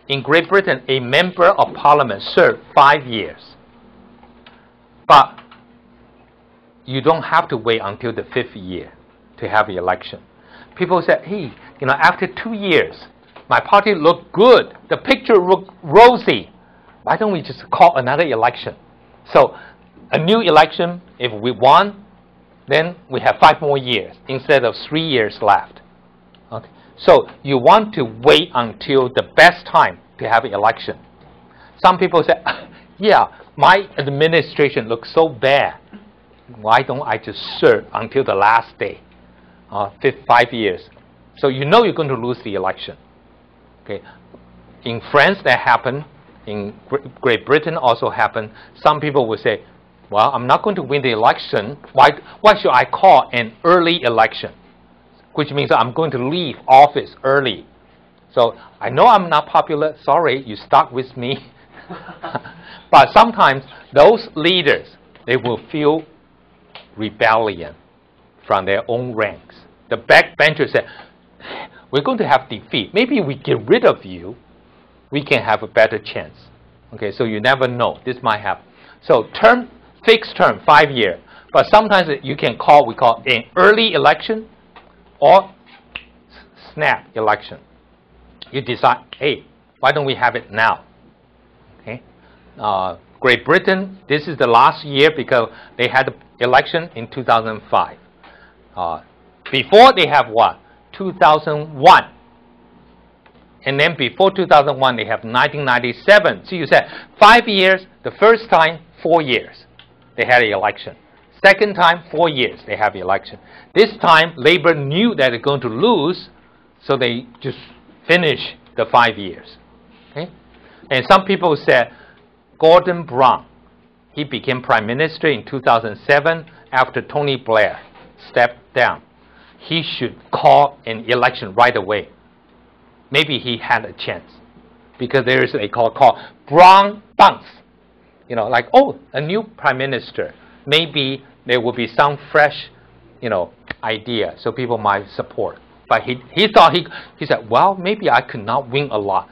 Speaker 1: In Great Britain, a member of parliament served 5 years, but you don't have to wait until the 5th year to have the election. People say, hey, after 2 years, my party looked good, the picture looked rosy. Why don't we just call another election? So a new election, if we won, then we have 5 more years instead of 3 years left. Okay. So you want to wait until the best time to have an election. Some people say, yeah, my administration looks so bad. Why don't I just serve until the last day, 5 years? So you're going to lose the election. Okay. In France, that happened. In Great Britain, also happened. Some people will say, well, I'm not going to win the election. Why should I call an early election? Which means I'm going to leave office early. So I know I'm not popular. Sorry, you stuck with me. But sometimes those leaders, they will feel rebellion from their own ranks. The backbenchers say, we're going to have defeat. Maybe we get rid of you, we can have a better chance. Okay, so you never know. This might happen. So fixed term, 5 years. But sometimes we call an early election or snap election. You decide, hey, why don't we have it now? Okay. Great Britain, this is the last year because they had the election in 2005. Before they have what? 2001. And then before 2001, they have 1997. So you said 5 years, the first time, 4 years, they had an election. Second time, 4 years, they have an election. This time, Labour knew that they're going to lose, so they just finished the 5 years. Okay? And some people said, Gordon Brown, he became Prime Minister in 2007 after Tony Blair stepped down. He should call an election right away. Maybe he had a chance because there is a called Brown bounce. Like, oh, a new Prime Minister. Maybe there will be some fresh, idea, so people might support. But he thought, he said, well, maybe I could not win a lot,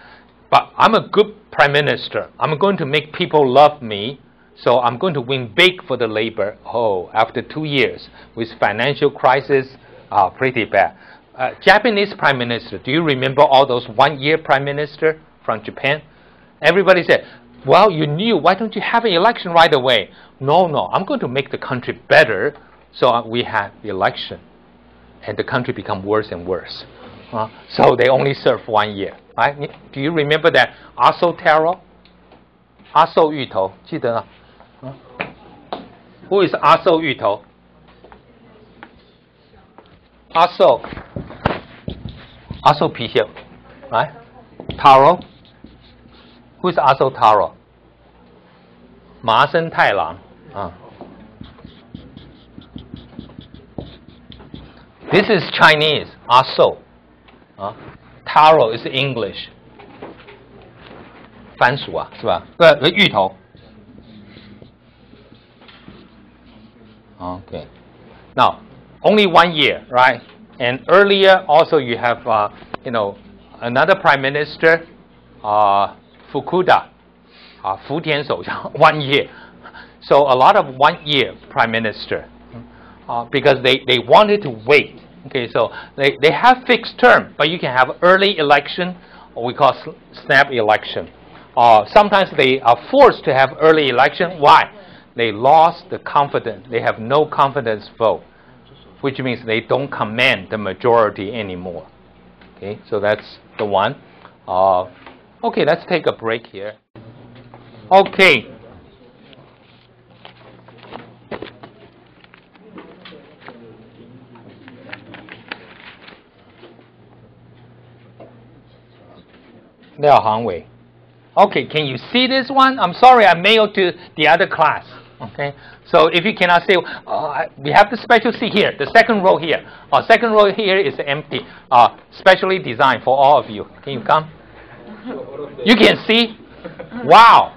Speaker 1: but I'm a good Prime Minister. I'm going to make people love me, so I'm going to win big for the Labour. Oh, after 2 years with financial crisis, pretty bad. Japanese Prime Minister, do you remember all those 1 year Prime Minister from Japan? Everybody said, well, you knew, why don't you have an election right away? No, I'm going to make the country better. So we had the election, and the country become worse and worse. So they only serve 1 year. Right? Do you remember that Aso Taro? Aso 芋头, 记得吗? Who is Aso 芋头? Aso 皮蟹, right? Taro. Who is Aso Taro? 麻生太郎. This is Chinese, Aso. Taro is English. 番薯啊，是吧？芋头。Okay. Now, only 1 year, right? And earlier, also you have, another prime minister Fukuda, 福田首相 1 year. So a lot of 1 year prime minister because they wanted to wait. Okay, so they have fixed term, but you can have early election, or we call snap election. Sometimes they are forced to have early election. Why? They lost the confidence. They have no confidence vote, which means they don't command the majority anymore. Okay, so that's the one. Okay, let's take a break here. Okay. Okay, can you see this one? I'm sorry, I mailed to the other class. Okay, so if you cannot see, we have the special seat here, the second row here. Second row here is empty, specially designed for all of you. Can you come? You can see? Wow.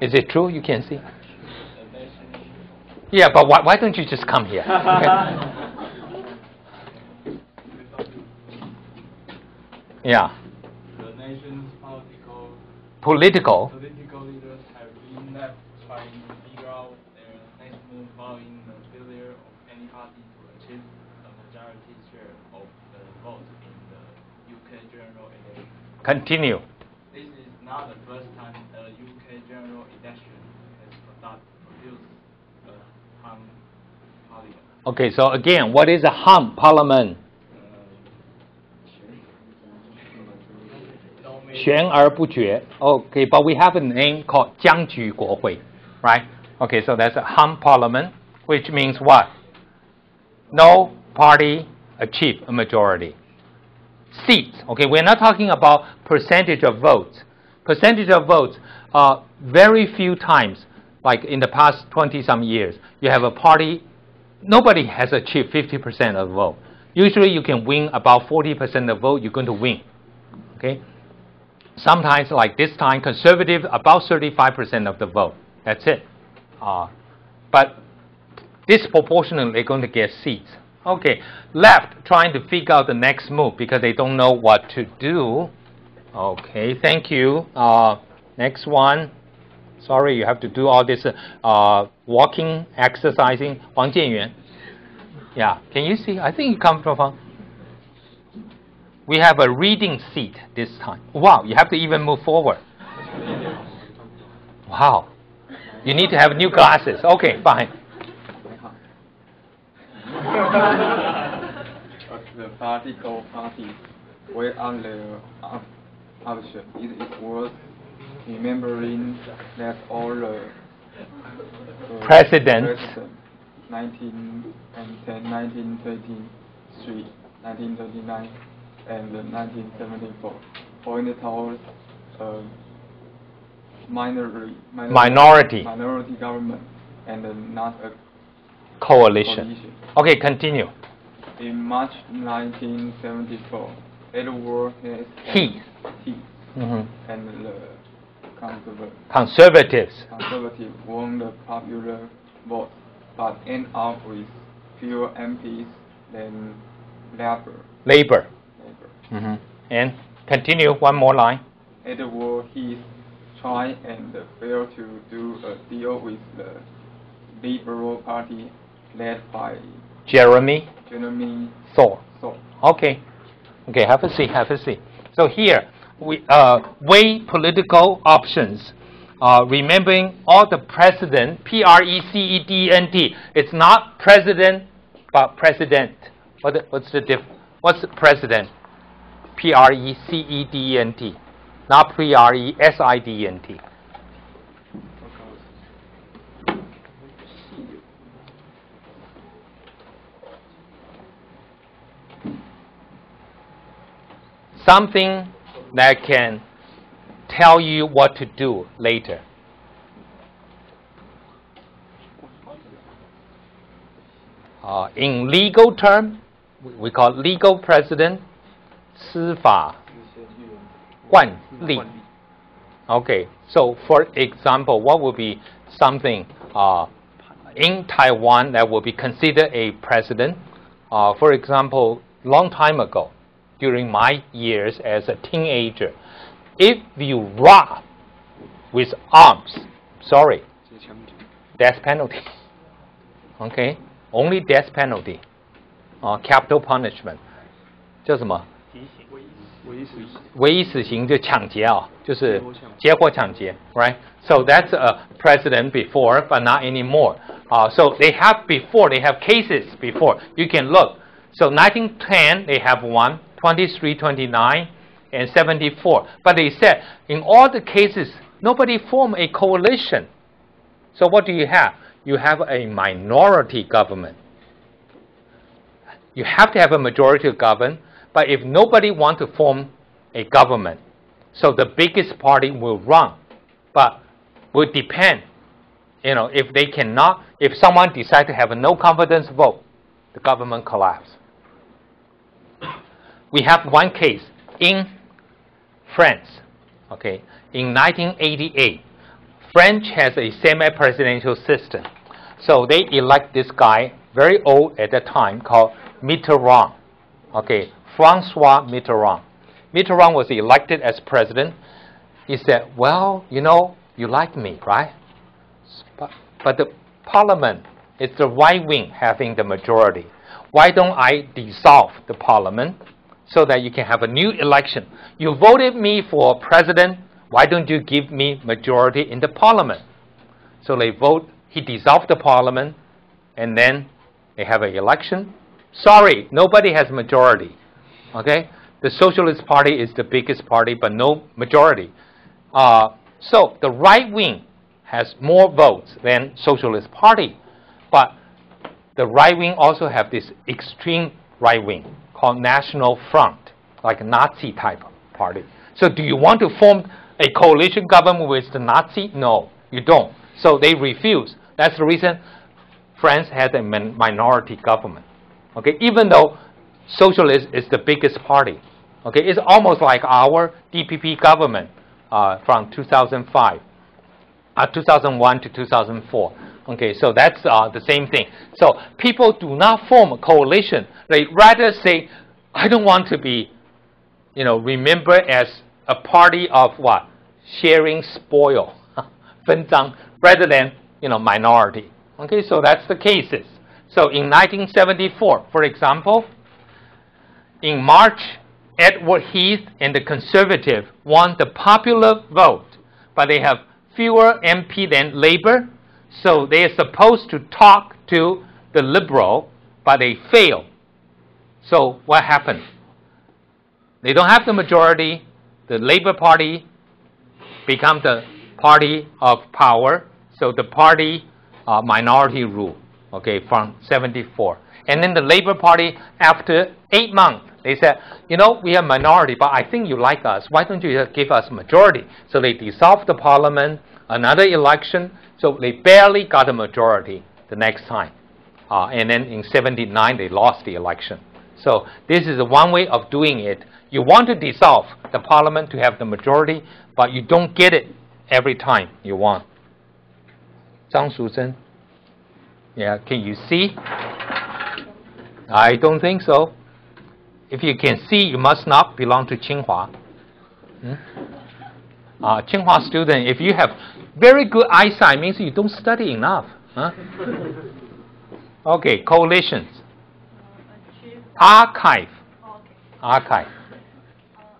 Speaker 1: Is it true? You can see? Yeah, but why don't you just come here? Okay. Yeah.
Speaker 2: The nation's
Speaker 1: Political.
Speaker 2: leaders have been left trying to figure out their next move following the failure of any party to achieve a majority share of the vote in the UK general election.
Speaker 1: Continue.
Speaker 2: This is not the first time a UK general election has produced a hung parliament.
Speaker 1: Okay, so again, what is a hung parliament? 悬而不决. Okay, but we have a name called 僵局国会, right? Okay, so that's a hung parliament, which means what? No party achieved a majority. Seats. Okay, we're not talking about percentage of votes. Percentage of votes, very few times, like in the past 20-some years, you have a party, nobody has achieved 50% of the vote. Usually you can win about 40% of the vote, you're going to win. Okay? Sometimes, like this time, conservative, about 35% of the vote. That's it. But disproportionately, they're going to get seats. Okay, left, trying to figure out the next move because they don't know what to do. Okay, thank you. Next one. Sorry, you have to do all this walking, exercising. Wang Jianyuan. Yeah, can you see? I think you come from. We have a reading seat this time. Wow, you have to even move forward. Wow. You need to have new glasses. Okay, fine.
Speaker 3: The political parties were under option. It is worth remembering that all the
Speaker 1: presidents
Speaker 3: 1910, 1923, 1939, and 1974 pointed towards minority government and not a
Speaker 1: coalition. Okay, continue.
Speaker 3: In March 1974, Edward
Speaker 1: Heath
Speaker 3: and the
Speaker 1: Conservatives
Speaker 3: won the popular vote, but ended up with fewer MPs than Labour.
Speaker 1: And continue one more line.
Speaker 3: Edward Heath tried and failed to do a deal with the Liberal Party led by
Speaker 1: Jeremy Thorpe. Okay, have a seat. So here we weigh political options. Remembering all the president, President. It's not president, but president. What's the difference? What's the president? President, not President. Something that can tell you what to do later. In legal term, we call legal president, 司法惯例. Okay, so for example, what would be something in Taiwan that would be considered a president? For example, long time ago, during my years as a teenager. If you rob with arms, sorry, death penalty. Okay, only death penalty, capital punishment. 叫什么？唯一死刑就抢劫啊，就是劫或抢劫 ，right? So that's a precedent before, but not anymore. So they have cases before. You can look. So 1910 they have one, 23, 29, and 74. But they said in all the cases nobody formed a coalition. So what do you have? You have a minority government. You have to have a majority to govern. But if nobody wants to form a government, so the biggest party will run. But will depend, if they cannot, if someone decides to have a no confidence vote, the government collapses. We have one case in France, okay, in 1988. French has a semi-presidential system. So they elect this guy, very old at that time, called Mitterrand, okay, Francois Mitterrand. Mitterrand was elected as president. He said, well, you like me, right? But the parliament is the right wing having the majority. Why don't I dissolve the parliament so that you can have a new election? You voted me for president. Why don't you give me majority in the parliament? So they vote. He dissolved the parliament, and then they have an election. Sorry, nobody has majority. Okay? The Socialist Party is the biggest party, but no majority. So the right wing has more votes than Socialist Party. But the right wing also have this extreme right wing called National Front, like a Nazi type of party. So do you want to form a coalition government with the Nazi? No, you don't. So they refuse. That's the reason France has a minority government. Okay, even though Socialist is the biggest party. Okay, it's almost like our DPP government from 2001 to 2004. Okay, so that's the same thing. So people do not form a coalition. They rather say, I don't want to be, remembered as a party of what? Sharing spoil, 分赃, rather than, minority. Okay, so that's the cases. So in 1974, for example, in March, Edward Heath and the Conservative won the popular vote, but they have fewer MP than Labour, so they are supposed to talk to the Liberal, but they fail. So what happened? They don't have the majority. The Labour Party becomes the party of power, so the party minority rule, okay, from 74. And then the Labour Party, after 8 months, they said, we are minority, but I think you like us. Why don't you give us majority? So they dissolved the parliament, another election, so they barely got a majority the next time. And then in 79, they lost the election. So this is one way of doing it. You want to dissolve the parliament to have the majority, but you don't get it every time you want. Zhang Shuzhen. Yeah, can you see? I don't think so. If you can see, you must not belong to Tsinghua. Tsinghua student, if you have very good eyesight, means you don't study enough. Huh? Okay, coalitions. Archive. Archive.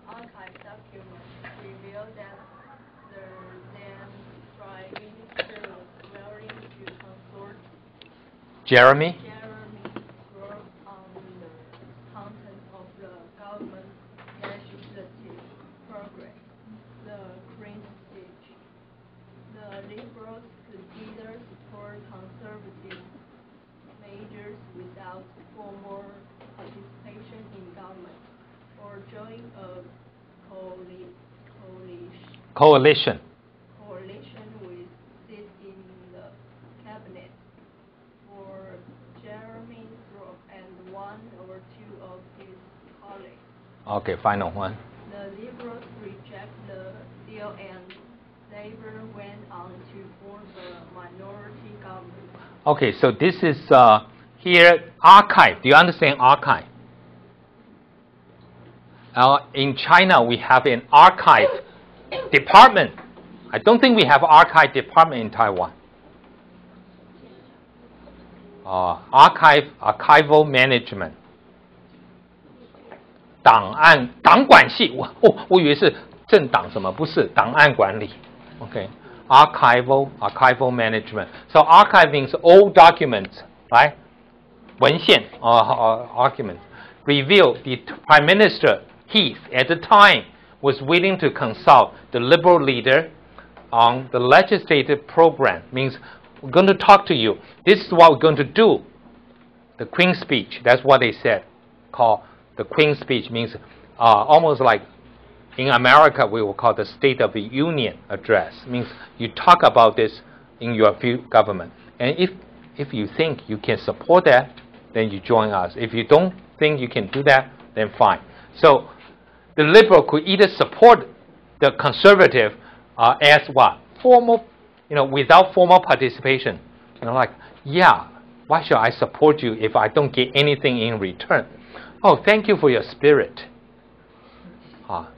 Speaker 5: Archive documents reveal that the then Prime Minister was willing to consult
Speaker 1: Jeremy.
Speaker 5: wrote on the content of the government legislative program, the Green Speech. The Liberals could either support conservative measures without formal participation in government, or join a
Speaker 1: Coalition.
Speaker 5: with seats in the cabinet for Jeremy Thorpe and one or two of his colleagues.
Speaker 1: Okay, final one.
Speaker 5: The Liberals reject the deal and Labour went on to form a minority government.
Speaker 1: Okay, so this is here archive. Do you understand archive? In China, we have an archive department. I don't think we have archive department in Taiwan. Archival management. 党管系，我以为是政党什么，不是档案管理。Okay, archival management. So archive means old documents, right? 文献documents. Reveal the Prime Minister Heath at the time was willing to consult the Liberal leader on the legislative program. Means we're going to talk to you. This is what we're going to do. The Queen's Speech. That's what they said. Called the Queen's Speech means almost like in America we will call the State of the Union address. Means you talk about this in your government. And if you think you can support that, then you join us. If you don't think you can do that, then fine. So the Liberal could either support the Conservative as what? Formal, without formal participation. Like, yeah, why should I support you if I don't get anything in return? Oh, thank you for your spirit.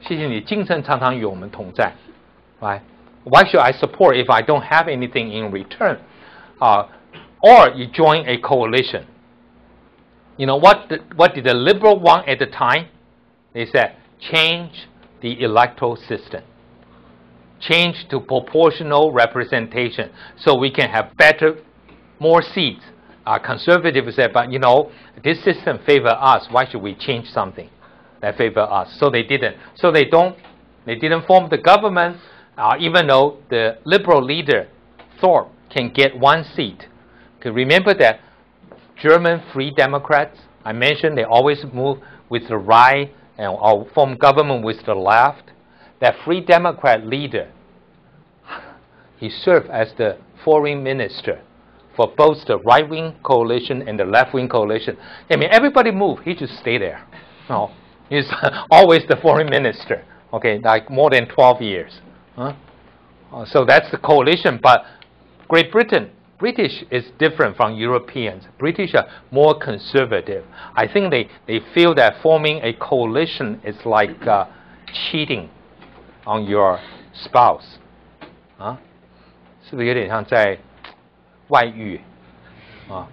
Speaker 1: 谢谢你精神常常与我们同在。Right? Why should I support if I don't have anything in return? Or you join a coalition. What did the Liberal want at the time? They said, change the electoral system. Change to proportional representation so we can have more seats. Conservatives said, but this system favors us. Why should we change something that favors us? So they didn't. So they didn't form the government, even though the Liberal leader, Thorpe, can get one seat. Okay, remember that German Free Democrats, I mentioned they always move with the right or form government with the left. That Free Democrat leader, he served as the foreign minister for both the right-wing coalition and the left-wing coalition. I mean, everybody moved. He just stayed there. No, he's always the foreign minister. Okay, like more than 12 years. So that's the coalition. But Great Britain, British is different from Europeans. British are more conservative. I think they feel that forming a coalition is like cheating on your spouse. 是不是有点像在外遇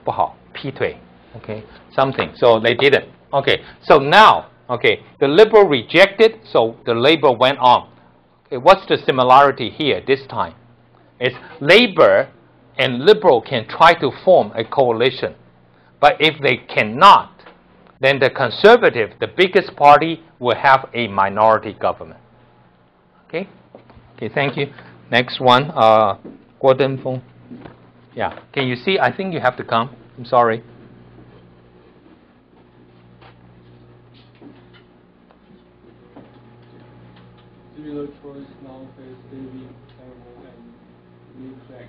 Speaker 1: 不好劈腿 okay something so they didn't okay so now okay the Liberal rejected so the Labour went on okay what's the similarity here this time it's Labour and Liberal can try to form a coalition but if they cannot then the Conservative the biggest party will have a minority government okay thank you next one Gordon Fong. Yeah, can you see? I think you have to come. I'm sorry.
Speaker 6: Similar choice now face David Cameron and new flag.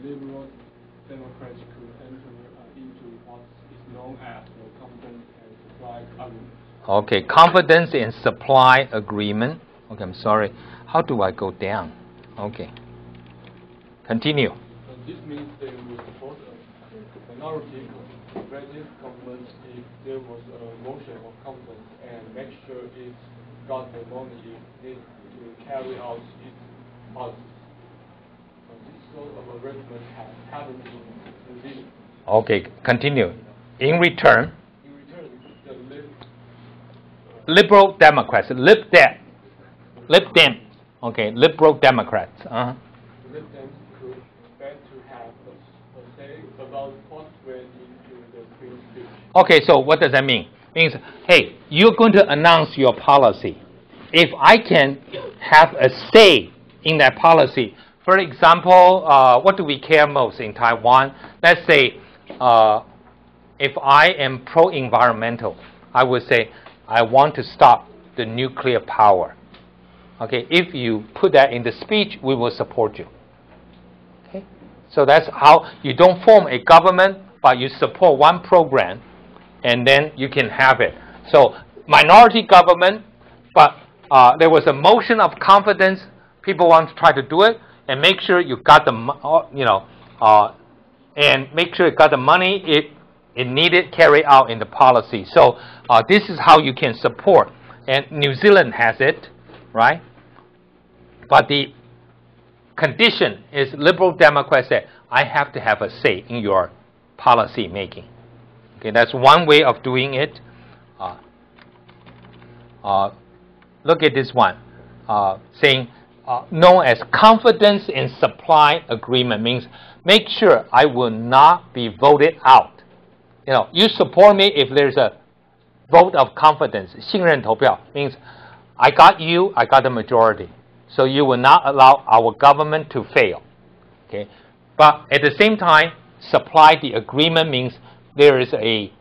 Speaker 6: The Liberal Democrats could enter into what is known as the confidence and supply agreement.
Speaker 1: Okay, confidence and supply agreement. Okay, I'm sorry. How do I go down? Okay. Continue.
Speaker 6: This means they will support a minority progressive government if there was a motion of confidence and make sure it got the money it needs to carry out its policies. This sort of arrangement has happened in this.
Speaker 1: Okay, continue. In return,
Speaker 6: the
Speaker 1: Liberal Democrats, Lib Dem. Okay, Liberal Democrats.
Speaker 6: Lib Dem could expect to have a say about what went into the Queen's Speech.
Speaker 1: Okay, so what does that mean? It means, hey, you're going to announce your policy. If I can have a say in that policy, for example, what do we care most in Taiwan? Let's say, if I am pro-environmental, I would say, I want to stop the nuclear power. Okay, if you put that in the speech, we will support you. Okay, so that's how you don't form a government, but you support one program, and then you can have it. So minority government, but there was a motion of confidence. People want to try to do it, and make sure you got the and make sure you got the money it needed carried out in the policy. So this is how you can support. and New Zealand has it, right? But the condition is Liberal Democrats say, I have to have a say in your policy making. Okay, that's one way of doing it. Look at this one, saying known as confidence in supply agreement means make sure I will not be voted out. You know, you support me if there's a vote of confidence. 信任投票 means I got you, I got the majority. So you will not allow our government to fail. Okay, but at the same time, supply the agreement means there is a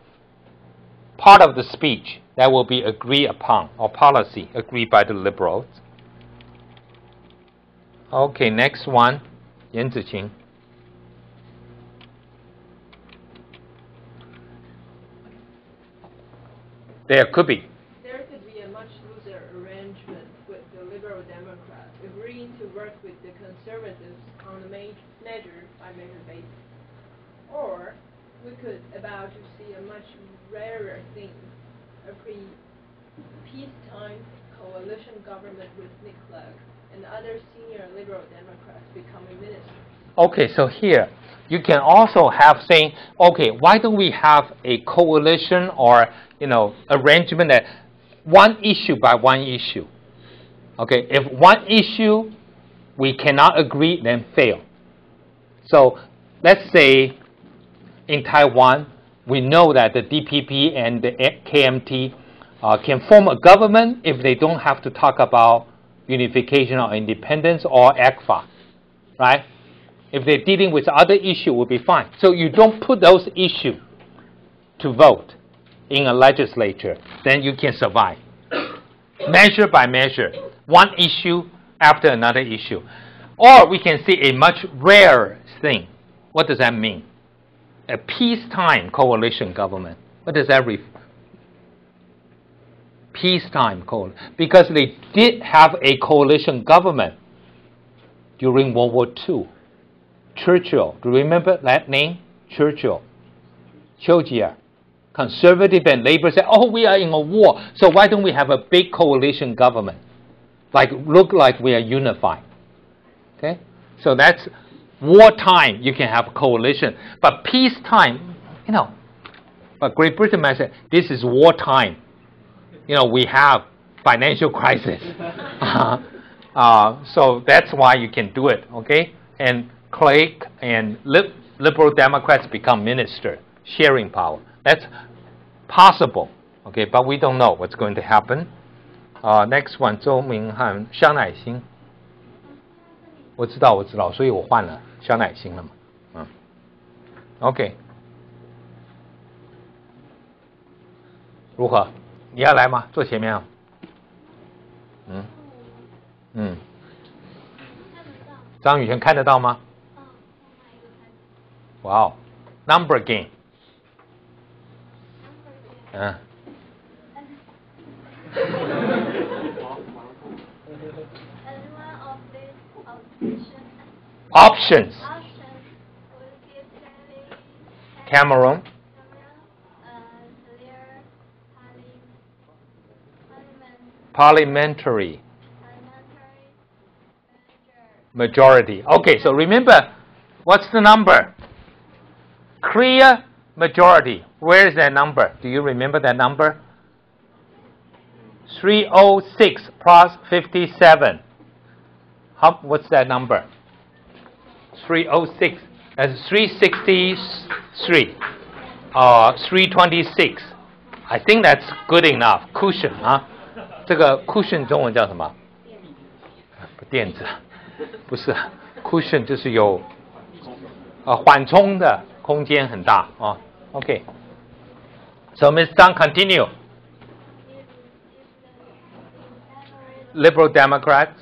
Speaker 1: part of the speech that will be agreed upon, or policy agreed by the liberals. Okay, next one, 严子晴. There could be.
Speaker 5: There could be a much looser arrangement with the Liberal Democrats agreeing to work with the Conservatives on a measure-by-measure basis. Or we could about to see a much rarer thing, a peacetime coalition government with Nick Clegg and other senior Liberal Democrats becoming ministers.
Speaker 1: Okay, so here you can also have saying, okay, why don't we have a coalition or arrangement that one issue by one issue. Okay, if one issue we cannot agree, then fail. So let's say in Taiwan, we know that the DPP and the KMT can form a government if they don't have to talk about unification or independence or ECFA, right? If they're dealing with other issue, will be fine. So you don't put those issues to vote in a legislature, then you can survive. Measure by measure, one issue after another issue. Or we can see a much rarer thing. What does that mean? A peacetime coalition government. What does that refer? Peacetime coalition. Because they did have a coalition government during World War II. Churchill, do you remember that name? Churchill. Churchill. Conservative and Labour said, oh, we are in a war, so why don't we have a big coalition government? Look like we are unified. Okay? So that's wartime, you can have a coalition. But peacetime, but Great Britain might say, this is wartime. We have financial crisis. So that's why you can do it, okay? And Clegg and Liberal Democrats become minister, sharing power. That's possible, okay? But we don't know what's going to happen. Next one, 周明翰、香乃馨。我知道，所以我换了香乃馨了嘛。OK。如何？你要来吗？坐前面啊。张宇轩看得到吗？哇哦 ，Number game。Options. Cameroon. Parliamentary. Majority. Okay, so remember, what's the number? Clear majority. Where is that number? Do you remember that number? 306 plus 57. What's that number? 306. That's 363. 326. I think that's good enough. Cushion 啊，这个 cushion 中文叫什么？垫子，不是 cushion 就是有缓冲的空间很大啊。Okay. So Ms. Zhang, continue. Liberal Democrats.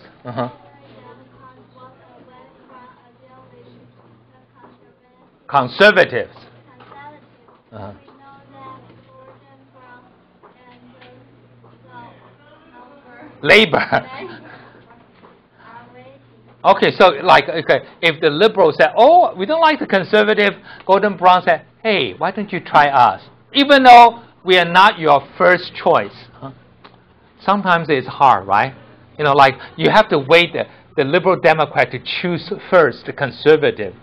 Speaker 1: Conservatives. Labor. Okay, so if the liberals say, oh, we don't like the conservative, Gordon Brown said, hey, why don't you try us? Even though we are not your first choice. sometimes it's hard, right? You know, like you have to wait the Liberal Democrat to choose first the conservative.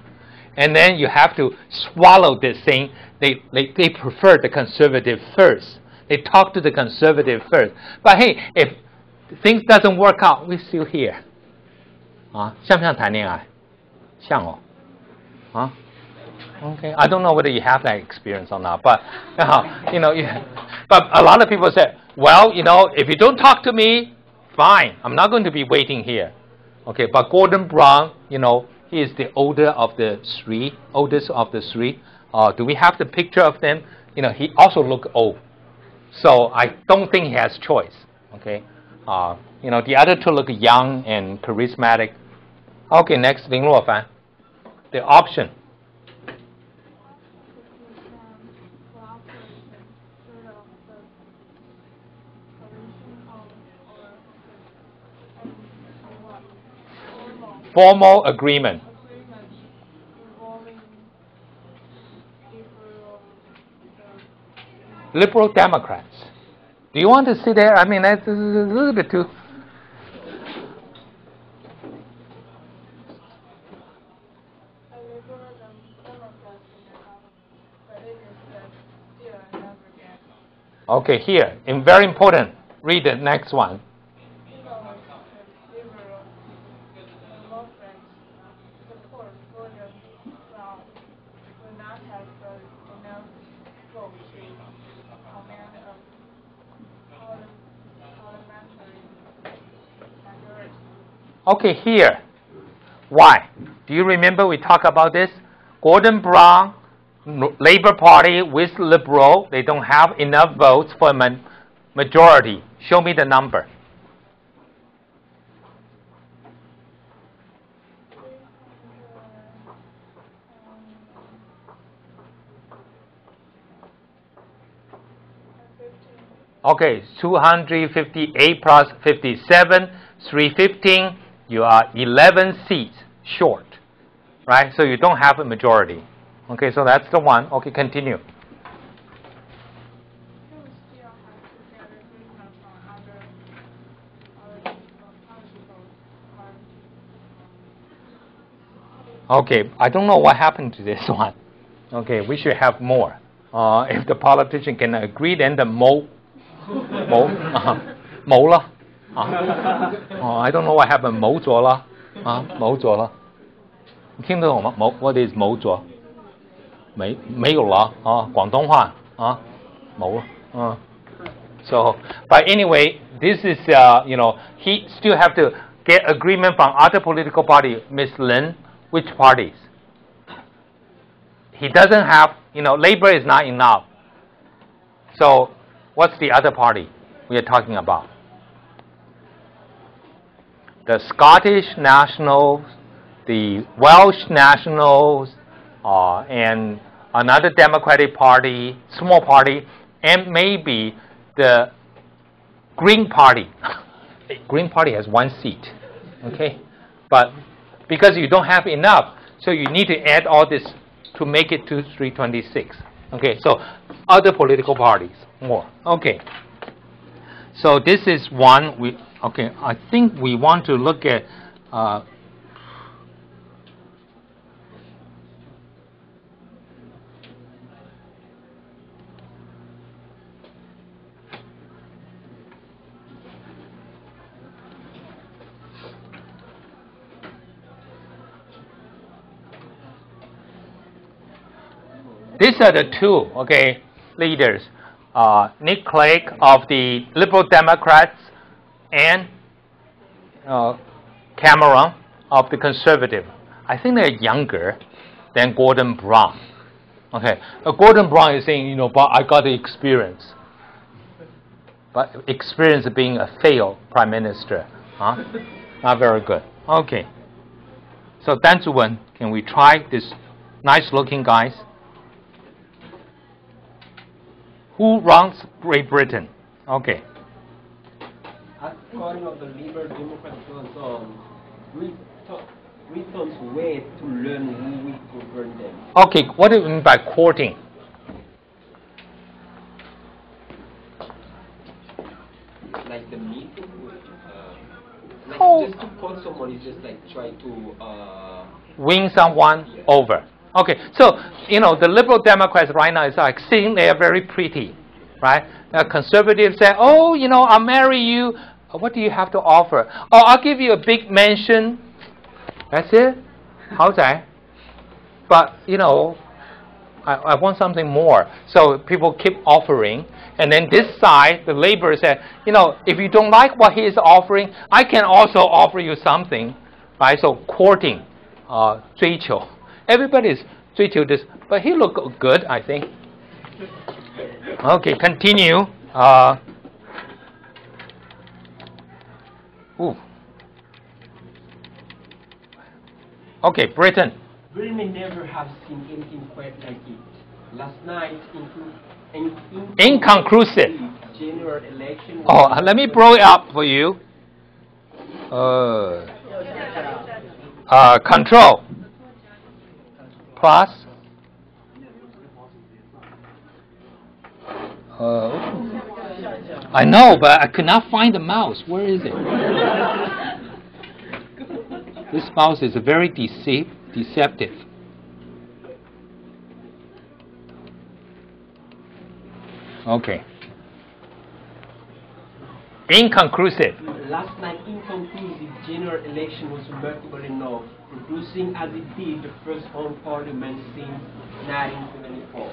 Speaker 1: And then you have to swallow this thing. They prefer the conservative first. They talk to the conservative first. But hey, if things doesn't work out, we're still here. 像不像谈恋爱？像哦。Okay, I don't know whether you have that experience or not, but but a lot of people say, well, if you don't talk to me, fine. I'm not going to be waiting here. Okay, but Gordon Brown, he is the oldest of the three. Do we have the picture of them? He also look old, so I don't think he has choice. Okay, the other two look young and charismatic. Okay, next, Lin Luofan, the option. Formal agreement. Liberal Democrats. Do you want to sit there? I mean, that's a little bit too. Okay, here, and very important. Read the next one. Okay, here. Why? Do you remember we talked about this? Gordon Brown, Labour Party with Liberal, they don't have enough votes for a majority. Show me the number. Okay, 258 plus 57, 315. You are 11 seats short, right? So you don't have a majority. Okay, so that's the one. Okay, continue. Okay, I don't know what happened to this one. Okay, we should have more. If the politician can agree, then the mo了。I don't know what happened. 谋咗了，谋咗了。你听得懂吗？What is 谋咗？没有了广东话谋了So, but anyway, this is he still have to get agreement from other political party. Miss Lin, which parties? He doesn't have. Labor is not enough. So, what's the other party we are talking about? The Scottish Nationals, the Welsh Nationals, and another Democratic Party, small party, and maybe the Green Party. The Green Party has 1 seat, okay? But because you don't have enough, so you need to add all this to make it to 326. Okay, so other political parties, more. Okay. So this is one. I think we want to look at these are the two, leaders. Nick Clegg of the Liberal Democrats and Cameron of the Conservative. I think they're younger than Gordon Brown. Okay, Gordon Brown is saying, but I got the experience. But experience of being a failed prime minister, not very good. Okay. So Dan Zuwen, can we try this nice-looking guys? Who runs Great Britain? Okay.
Speaker 7: According to the Liberal Democrats and so on, we don't wait to learn who we govern them.
Speaker 1: Okay, what do you mean by courting?
Speaker 7: Like the
Speaker 1: oh,
Speaker 7: just to quote someone is just like trying to
Speaker 1: win someone over. Okay, so the liberal Democrats right now is like sitting there very pretty, right? The conservatives say, oh, I'll marry you. What do you have to offer? Oh, I'll give you a big mansion. That's it. How's that? But I want something more. So people keep offering, and then this side, the labor said, if you don't like what he is offering, I can also offer you something, right? So courting, 追求. Everybody's 追求 this, but he looked good, I think. Okay, continue. Okay, Britain.
Speaker 7: Britain may never have seen anything quite like it. Last night,
Speaker 1: Inconclusive.
Speaker 7: General election.
Speaker 1: Let me blow it up for you. Control. Plus. I know, but I could not find the mouse. Where is it? This mouse is very deceptive. Okay. Inconclusive.
Speaker 7: Last night, inconclusive general election was remarkable enough, producing as it did the first home parliament since 1974.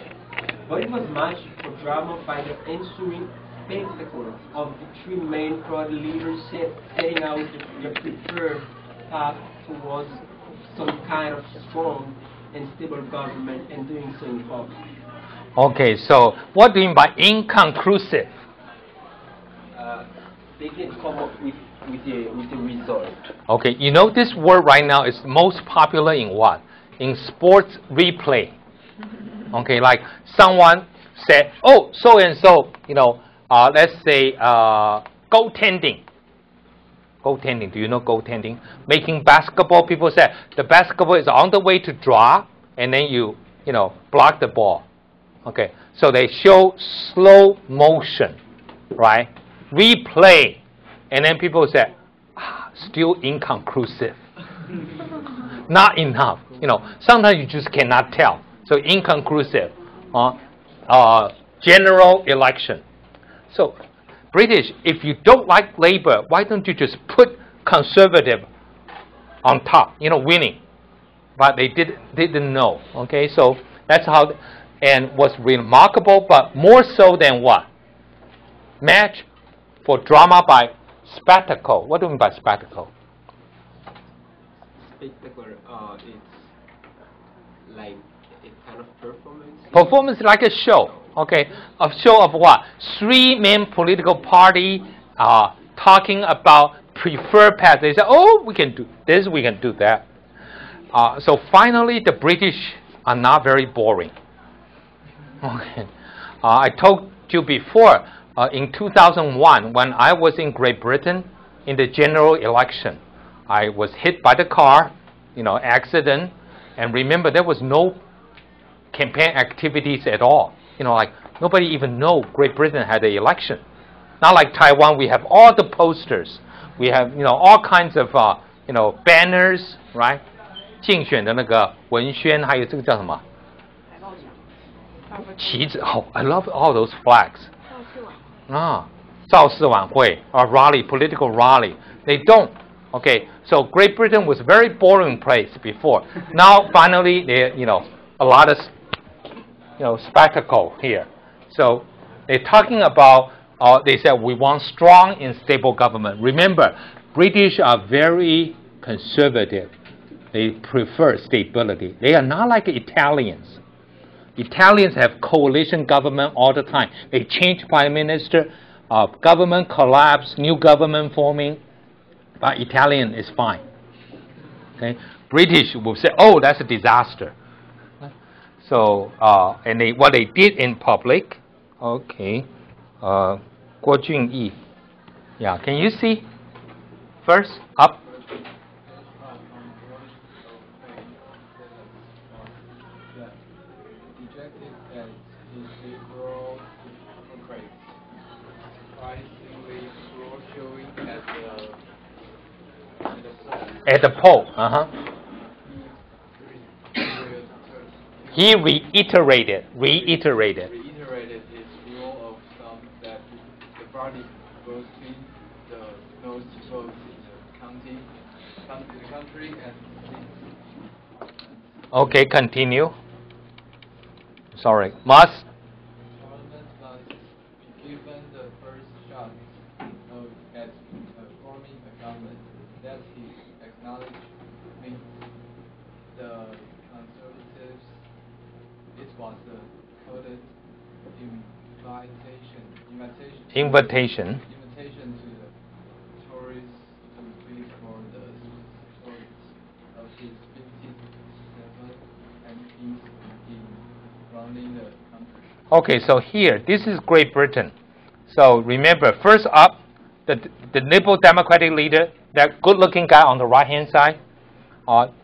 Speaker 7: But it was much for drama by the ensuing spectacle of the three main party leaders setting out the preferred path towards some kind of strong and stable government, and doing so in public.
Speaker 1: Okay, so what do you mean by inconclusive?
Speaker 7: They didn't come up with the result.
Speaker 1: Okay, this word right now is most popular in what? In sports replay. Okay, like someone said, oh, so and so, let's say goaltending. Goaltending, do you know goaltending? Making basketball, people say the basketball is on the way to draw, and then you block the ball. Okay, so they show slow motion, right? Replay, and then people say, still inconclusive. Not enough. Sometimes you just cannot tell. So inconclusive. General election. So British, if you don't like Labour, why don't you just put Conservative on top? Winning. But they didn't know. Okay, so that's how, and was remarkable, but more so than what? Match for drama by spectacle. What do you mean by spectacle?
Speaker 7: Spectacle, it's like a kind of performance.
Speaker 1: Performance like a show. Okay, a show of what? Three main political party talking about preferred path. They say, oh, we can do this, we can do that. So finally, the British are not very boring. Okay, I told you before, in 2001, when I was in Great Britain in the general election, I was hit by the car, accident, and remember there was no campaign activities at all. Like nobody even know Great Britain had an election. Not like Taiwan, we have all the posters, we have all kinds of banners, right? 竞选的那个文宣，还有这个叫什么？旗子。Oh, I love all those flags. 造势晚会 or rally, political rally. They don't. Okay, so Great Britain was a very boring place before. Now finally, there a lot of spectacle here. So they're talking about. They said we want strong and stable government. Remember, British are very conservative. They prefer stability. They are not like Italians. Italians have coalition government all the time. They change prime minister, government collapse, new government forming. But Italian is fine. Okay, British will say, "Oh, that's a disaster." So, and what they did in public. Okay, Guo Junyi. Yeah, can you see? First up. At the poll, He reiterated
Speaker 2: its rule of thumb that the party boasting the most votes in the country and
Speaker 1: Okay, continue. Sorry. Must
Speaker 2: Parliament must be given the first shot at forming a government. That he acknowledged means the Conservatives. It was a coded invitation to the Tories to plead for the votes of his 57 MPs in running the country.
Speaker 1: Okay, so here, this is Great Britain. So remember, first up, the Liberal Democratic leader, that good-looking guy on the right-hand side,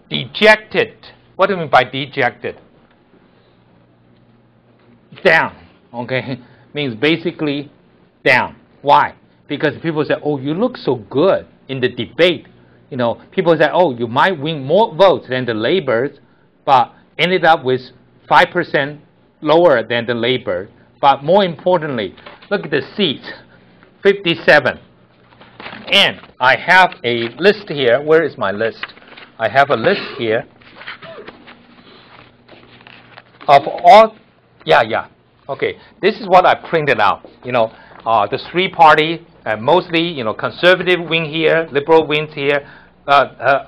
Speaker 1: dejected. What do you mean by dejected? Down, okay? Means basically down. Why? Because people say, oh, you look so good in the debate. You know, people say, oh, you might win more votes than the Labours, but ended up with 5% lower than the Labour. But more importantly, look at the seats, 57. And I have a list here. Where is my list? I have a list here of all. Yeah. Okay, this is what I printed out. You know, the three party, mostly, you know, conservative win here, liberal wins here,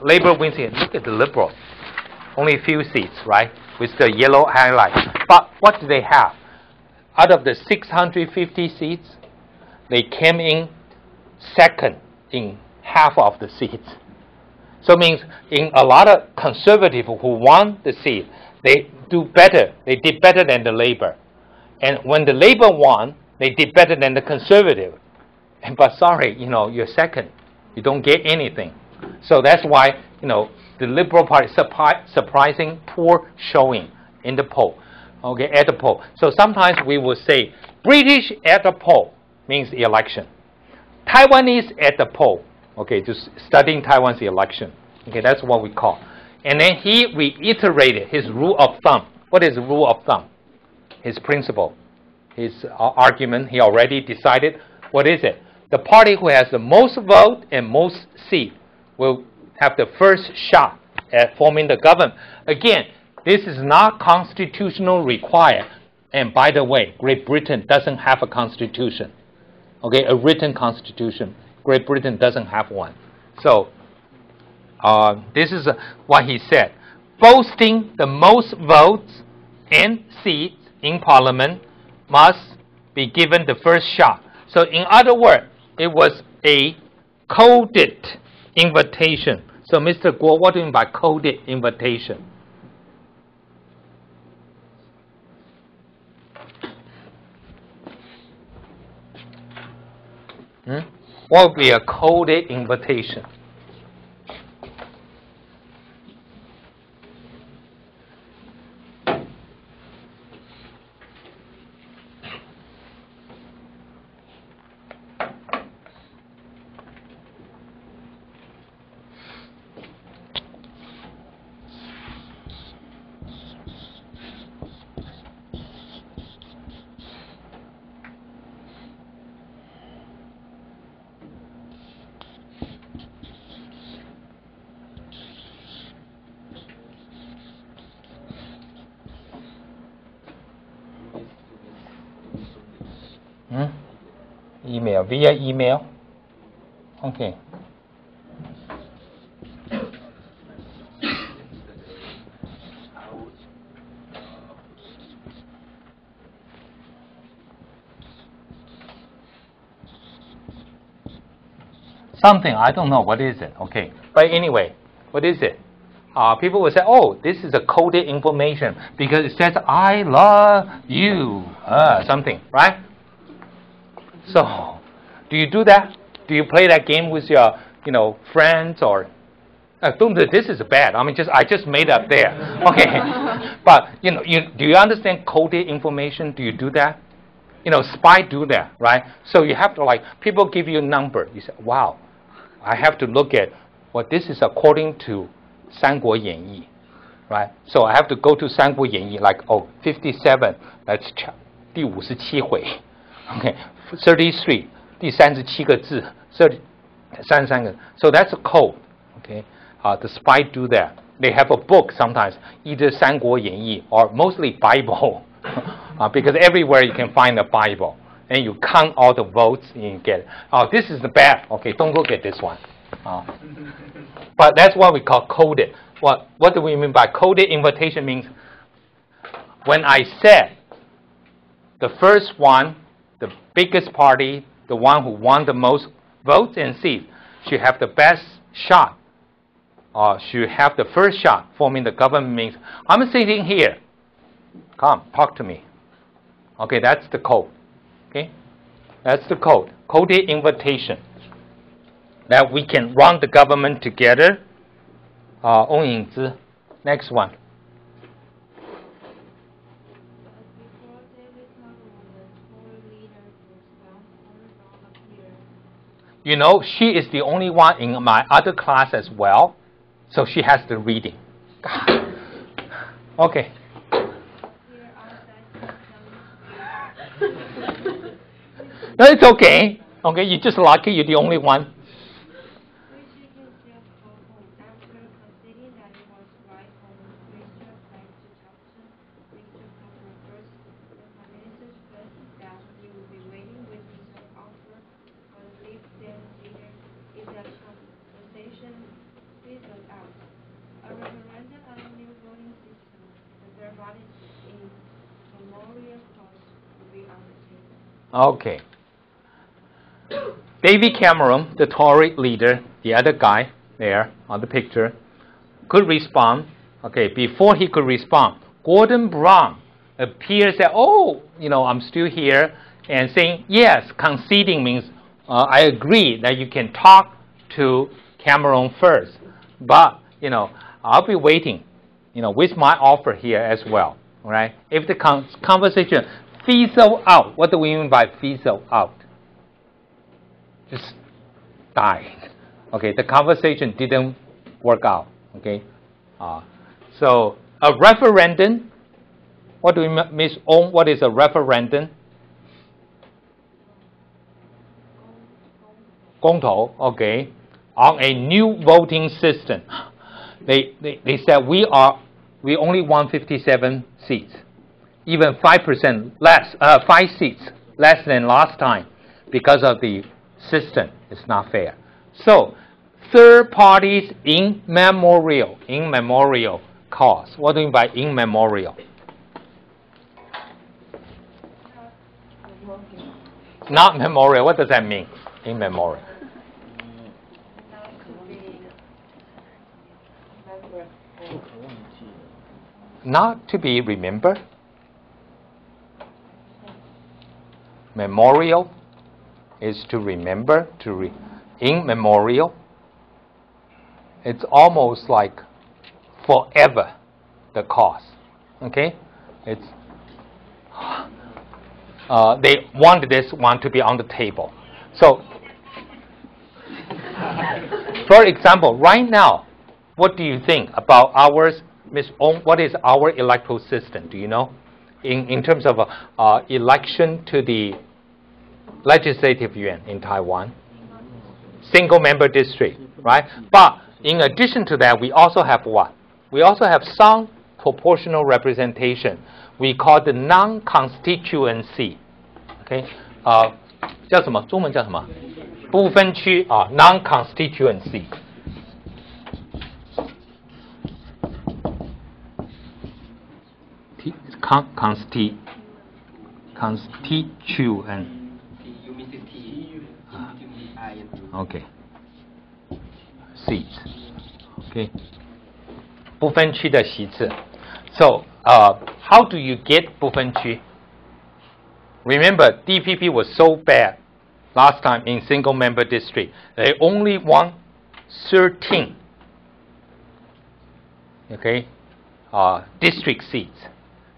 Speaker 1: Labour wins here. Look at the Liberal, only a few seats, right, with the yellow highlight. But what do they have? Out of the 650 seats, they came in second in half of the seats. So it means in a lot of conservatives who won the seat, they did better than the Labour. And when the Labour won, they did better than the Conservative. But sorry, you know, you're second. You don't get anything. So that's why, you know, the Liberal Party surprising poor showing in the poll. Okay, at the poll. So sometimes we will say British at the poll means the election. Taiwanese at the poll. Okay, just studying Taiwan's election. Okay, that's what we call. And then he reiterated his rule of thumb. What is the rule of thumb? His principle, his argument. He already decided. What is it? The party who has the most vote and most seat will have the first shot at forming the government. Again, this is not constitutional required. And by the way, Great Britain doesn't have a constitution. Okay, a written constitution. Great Britain doesn't have one. So this is what he said. Boasting the most votes and seats in Parliament must be given the first shot. So in other words, it was a coded invitation. So Mr. Guo, what do you mean by coded invitation? What would be a coded invitation? Email, via email. Okay. Something, I don't know, what is it? Okay. But anyway, what is it? People will say, oh, this is a coded information because it says, I love you, something, right? So, do you do that? Do you play that game with your, friends or? Don't do this is bad. I mean, I just made up there. Okay, but do you understand coded information? Do you do that? Spy do that, right? So you have to people give you a number. You say, wow, I have to look at Well, this is according to 三国演义, right? So I have to go to 三国演义, like, 57, let's check. 第57回, okay, 33, 第37个字, 33个, so that's a code, okay? The spy do that. They have a book sometimes, either 三国演义 or mostly Bible, because everywhere you can find a Bible, and you count all the votes and you get it. Oh, this is the bad. Okay, don't look at this one. But that's what we call coded. What do we mean by coded invitation? Means when I said the first one, the biggest party, the one who won the most votes and seats, should have the best shot, or should have the first shot forming the government, means I'm sitting here. Come, talk to me. Okay, that's the code. Okay, that's the code. Coded invitation. That we can run the government together. Ong Yingzi. Next one. You know, she is the only one in my other class as well, so she has the reading. Okay. No, it's okay. Okay, you're just lucky you're the only one. Okay. David Cameron, the Tory leader, the other guy there on the picture, could respond. Okay, before he could respond, Gordon Brown appears that, I'm still here, and saying, yes, conceding means I agree that you can talk to Cameron first, but, I'll be waiting, with my offer here as well, right? If the conversation fizzle out, what do we mean by fizzle out? Just died. Okay, the conversation didn't work out. Okay, so a referendum. What do we Miss Ong? What is a referendum? 公投. Okay, on a new voting system. They said we only won 57 seats, even 5% less, 5 seats less than last time, because of the system is not fair. So, third parties in memorial cause. What do you mean by in memorial? Not memorial. What does that mean? In memorial. Not to be remembered. Memorial is to remember, in memorial. It's almost like forever, the cause. Okay? It's they want this one to be on the table. So, for example, right now, what do you think about ours, Ms. Ong? What is our electoral system? Do you know? In terms of election to the Legislative Yuan in Taiwan, single-member district, right? But in addition to that, we also have what? We also have some proportional representation. We call the non-constituency. Okay, 叫什么？中文叫什么？不分区啊 ，non-constituency. Constituent. Okay. Seats. Okay. 不分区的席次. So, how do you get 不分区? Remember, DPP was so bad last time in single-member district. They only won 13. Okay, district seats.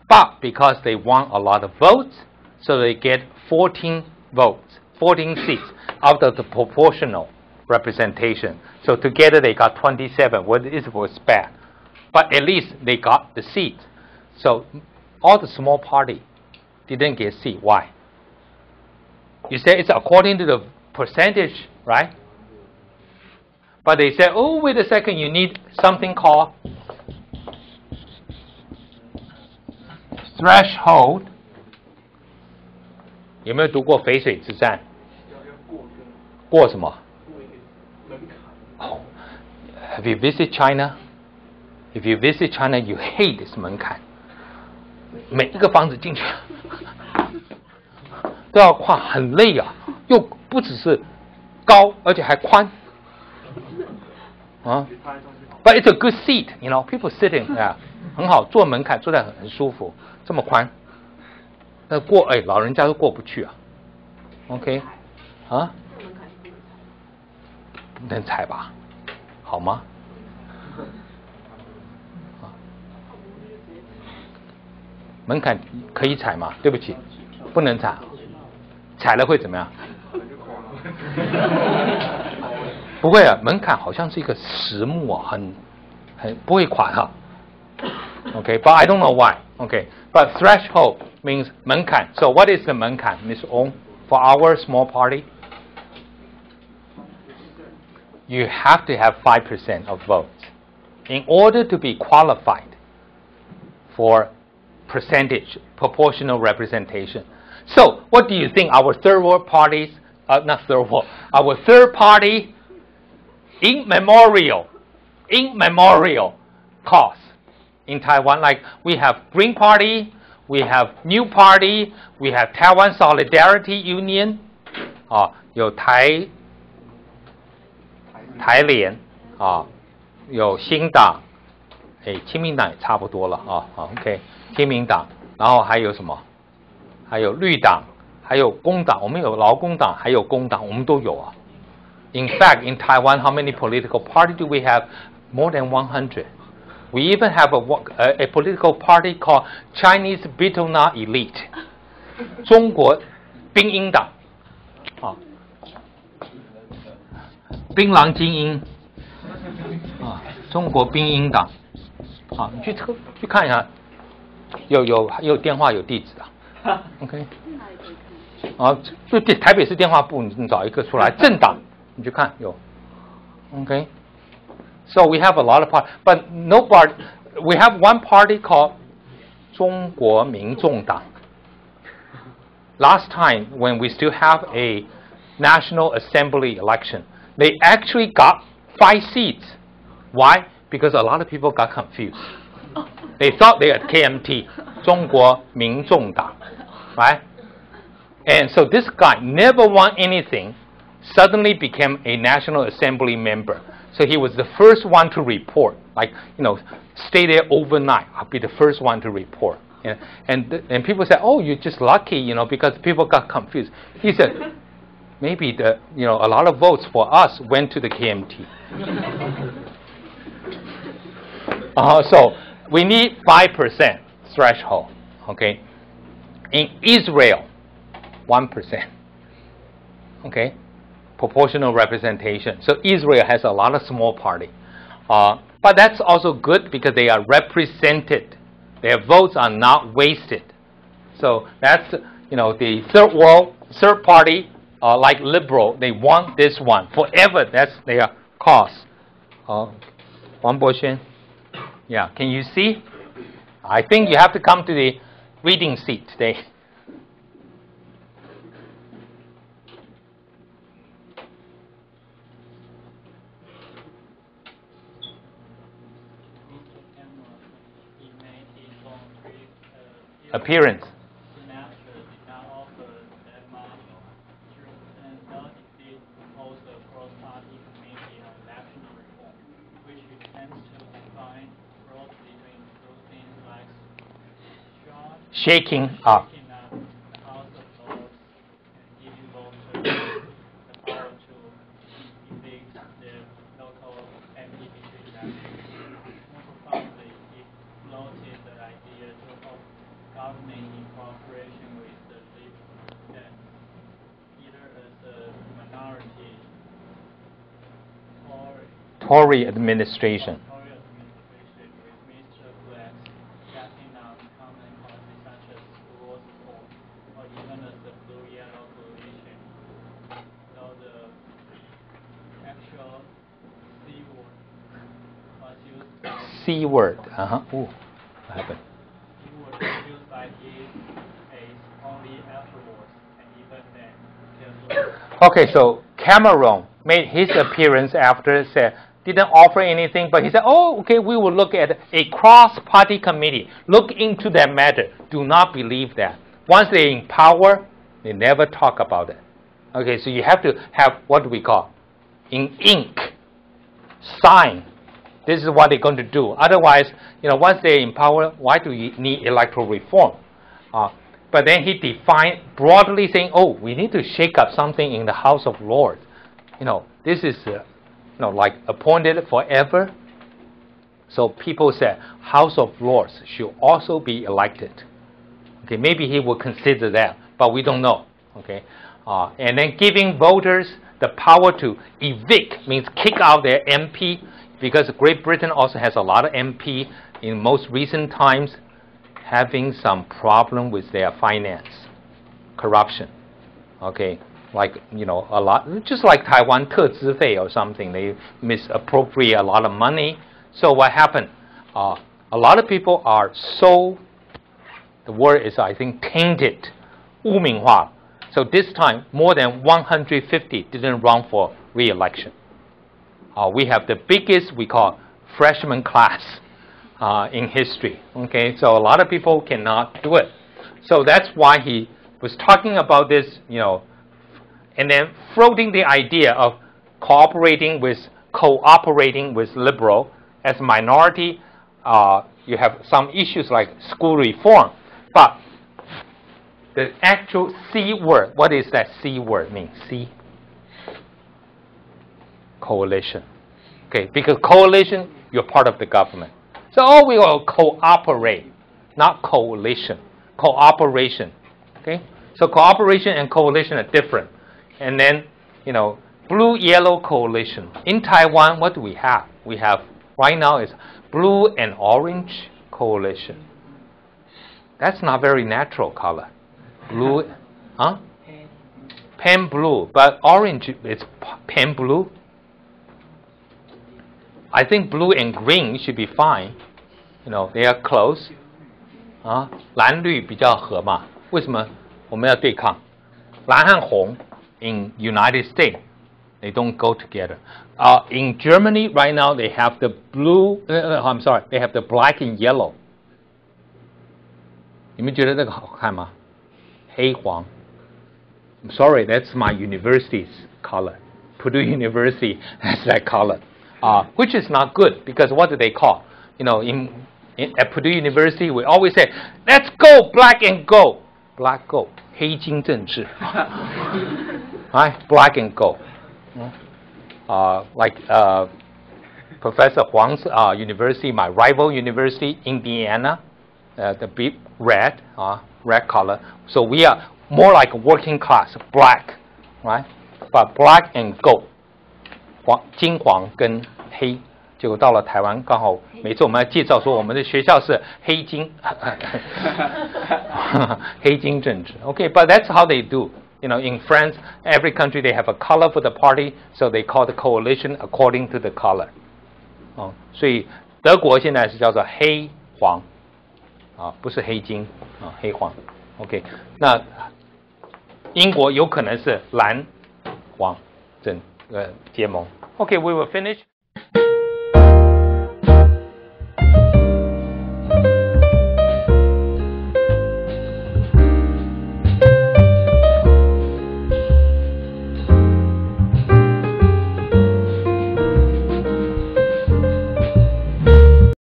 Speaker 1: But because they won a lot of votes, so they get 14 votes, 14 seats out of the proportional representation. So together they got 27. What it was bad, but at least they got the seat. So all the small party didn't get a seat. Why? You say it's according to the percentage, right? But they said, oh, wait a second, you need something called threshold. 有没有读过淝水之战？过什么？ Oh, have you visited China? If you visit China, you hate this 门槛。每一个房子进去都要跨，很累啊，又不只是高，而且还宽。啊 ，But it's a good seat, you know. People sitting, yeah, 很好，坐门槛坐得很舒服，这么宽。那过老人家都过不去啊。OK， 啊？能踩吧？好吗？门槛可以踩吗？对不起，不能踩，踩了会怎么样？不会啊，门槛好像是一个实木啊，很不会垮哈。Okay, but I don't know why. Okay, but threshold means 门槛. So what is the 门槛, Ms. Ong, for our small party? You have to have 5% of votes in order to be qualified for percentage, proportional representation. So what do you think our third world parties, not third world, our third party in memorial cause in Taiwan? Like we have Green Party, we have New Party, we have Taiwan Solidarity Union, 有台联有新党，亲民党也差不多了OK， 亲民党，然后还有什么？还有绿党，还有工党，我们有劳工党，还有工党，我们都有啊。In fact, in Taiwan, how many political parties do we have? More than 100. We even have a political party called Chinese Bitona Elite. 中国兵鹰党槟榔精英中国兵鹰党你去看一下，有电话有地址的 OK 就台北市电话部你找一个出来，政党你去看有 OK。 So we have a lot of parties, but no part. We have one party called 中国民众党. Last time, when we still have a National Assembly election, they actually got 5 seats. Why? Because a lot of people got confused. They thought they had KMT, 中国民众党, right? And so this guy never won anything, suddenly became a National Assembly member. So he was the first one to report, like, stay there overnight. I'll be the first one to report. And people said, oh, you're just lucky, because people got confused. He said, maybe a lot of votes for us went to the KMT. So we need 5% threshold, okay? In Israel, 1%, okay? Proportional representation. So Israel has a lot of small party. But that's also good because they are represented. Their votes are not wasted. So that's, the third party, like liberal, they want this one forever. That's their cause. Wang Boxuan. Yeah, can you see? I think you have to come to the reading seat today. Appearance. Shaking up. Tory administration.
Speaker 2: Tory administration with Mr. Black setting up common policies such as schools or even the blue-yellow coalition. So the actual C word was used by
Speaker 1: C word. Ooh, what happened?
Speaker 2: C word was used by his case only afterwards, and even then, carefully.
Speaker 1: Okay, so Cameron made his appearance after, said, didn't offer anything, but he said, oh, okay, we will look at a cross-party committee. Look into that matter. Do not believe that. Once they're in power, they never talk about it. Okay, so you have to have what do we call? In ink, sign. This is what they're going to do. Otherwise, once they're in power, why do you need electoral reform? But then he defined broadly saying, oh, we need to shake up something in the House of Lords. This is like appointed forever. So people said House of Lords should also be elected. Okay, maybe he will consider that, but we don't know. Okay, and then giving voters the power to evict means kick out their MP, because Great Britain also has a lot of MP in most recent times having some problem with their finance, corruption. Okay, like a lot, just like Taiwan 特资费 or something, they misappropriate a lot of money. So what happened? A lot of people are so, the word is I think tainted, 污名化. So this time more than 150 didn't run for re-election. We have the biggest we call freshman class in history. Okay, so a lot of people cannot do it. So that's why he was talking about this, and then floating the idea of cooperating with liberal. As minority, you have some issues like school reform, but the actual C word, what does that C word mean? C? Coalition. Okay, because coalition, you're part of the government. So we will cooperate, not coalition. Cooperation. Okay? So cooperation and coalition are different. And then, blue-yellow coalition. In Taiwan, what do we have? We have, right now, is blue and orange coalition. That's not very natural color. Blue, pen blue, but orange, it's pen blue. I think blue and green should be fine. They are close. 蓝绿比较合嘛？为什么我们要对抗？蓝和红 in United States, they don't go together. In Germany right now, they have the blue. They have the black and yellow. 你们觉得这个好看吗？黑黄。I'm sorry, that's my university's color. Purdue University has that color, which is not good because what do they call? At Purdue University, we always say, "Let's go black and gold." Black gold, 黑金政治. Right? Black and gold. Like Professor Huang's university, my rival university, Indiana, the big red color. So we are more like working class, black, right? But black and gold, 金黄跟黑。结果到了台湾，刚好每次我们要介绍说我们的学校是黑金，黑金政治。Okay, but that's how they do. In France, every country they have a color for the party, so they call the coalition according to the color. 所以德国现在是叫做黑黄，不是黑金，黑黄。OK, 那英国有可能是蓝黄结盟。Okay, we will finish.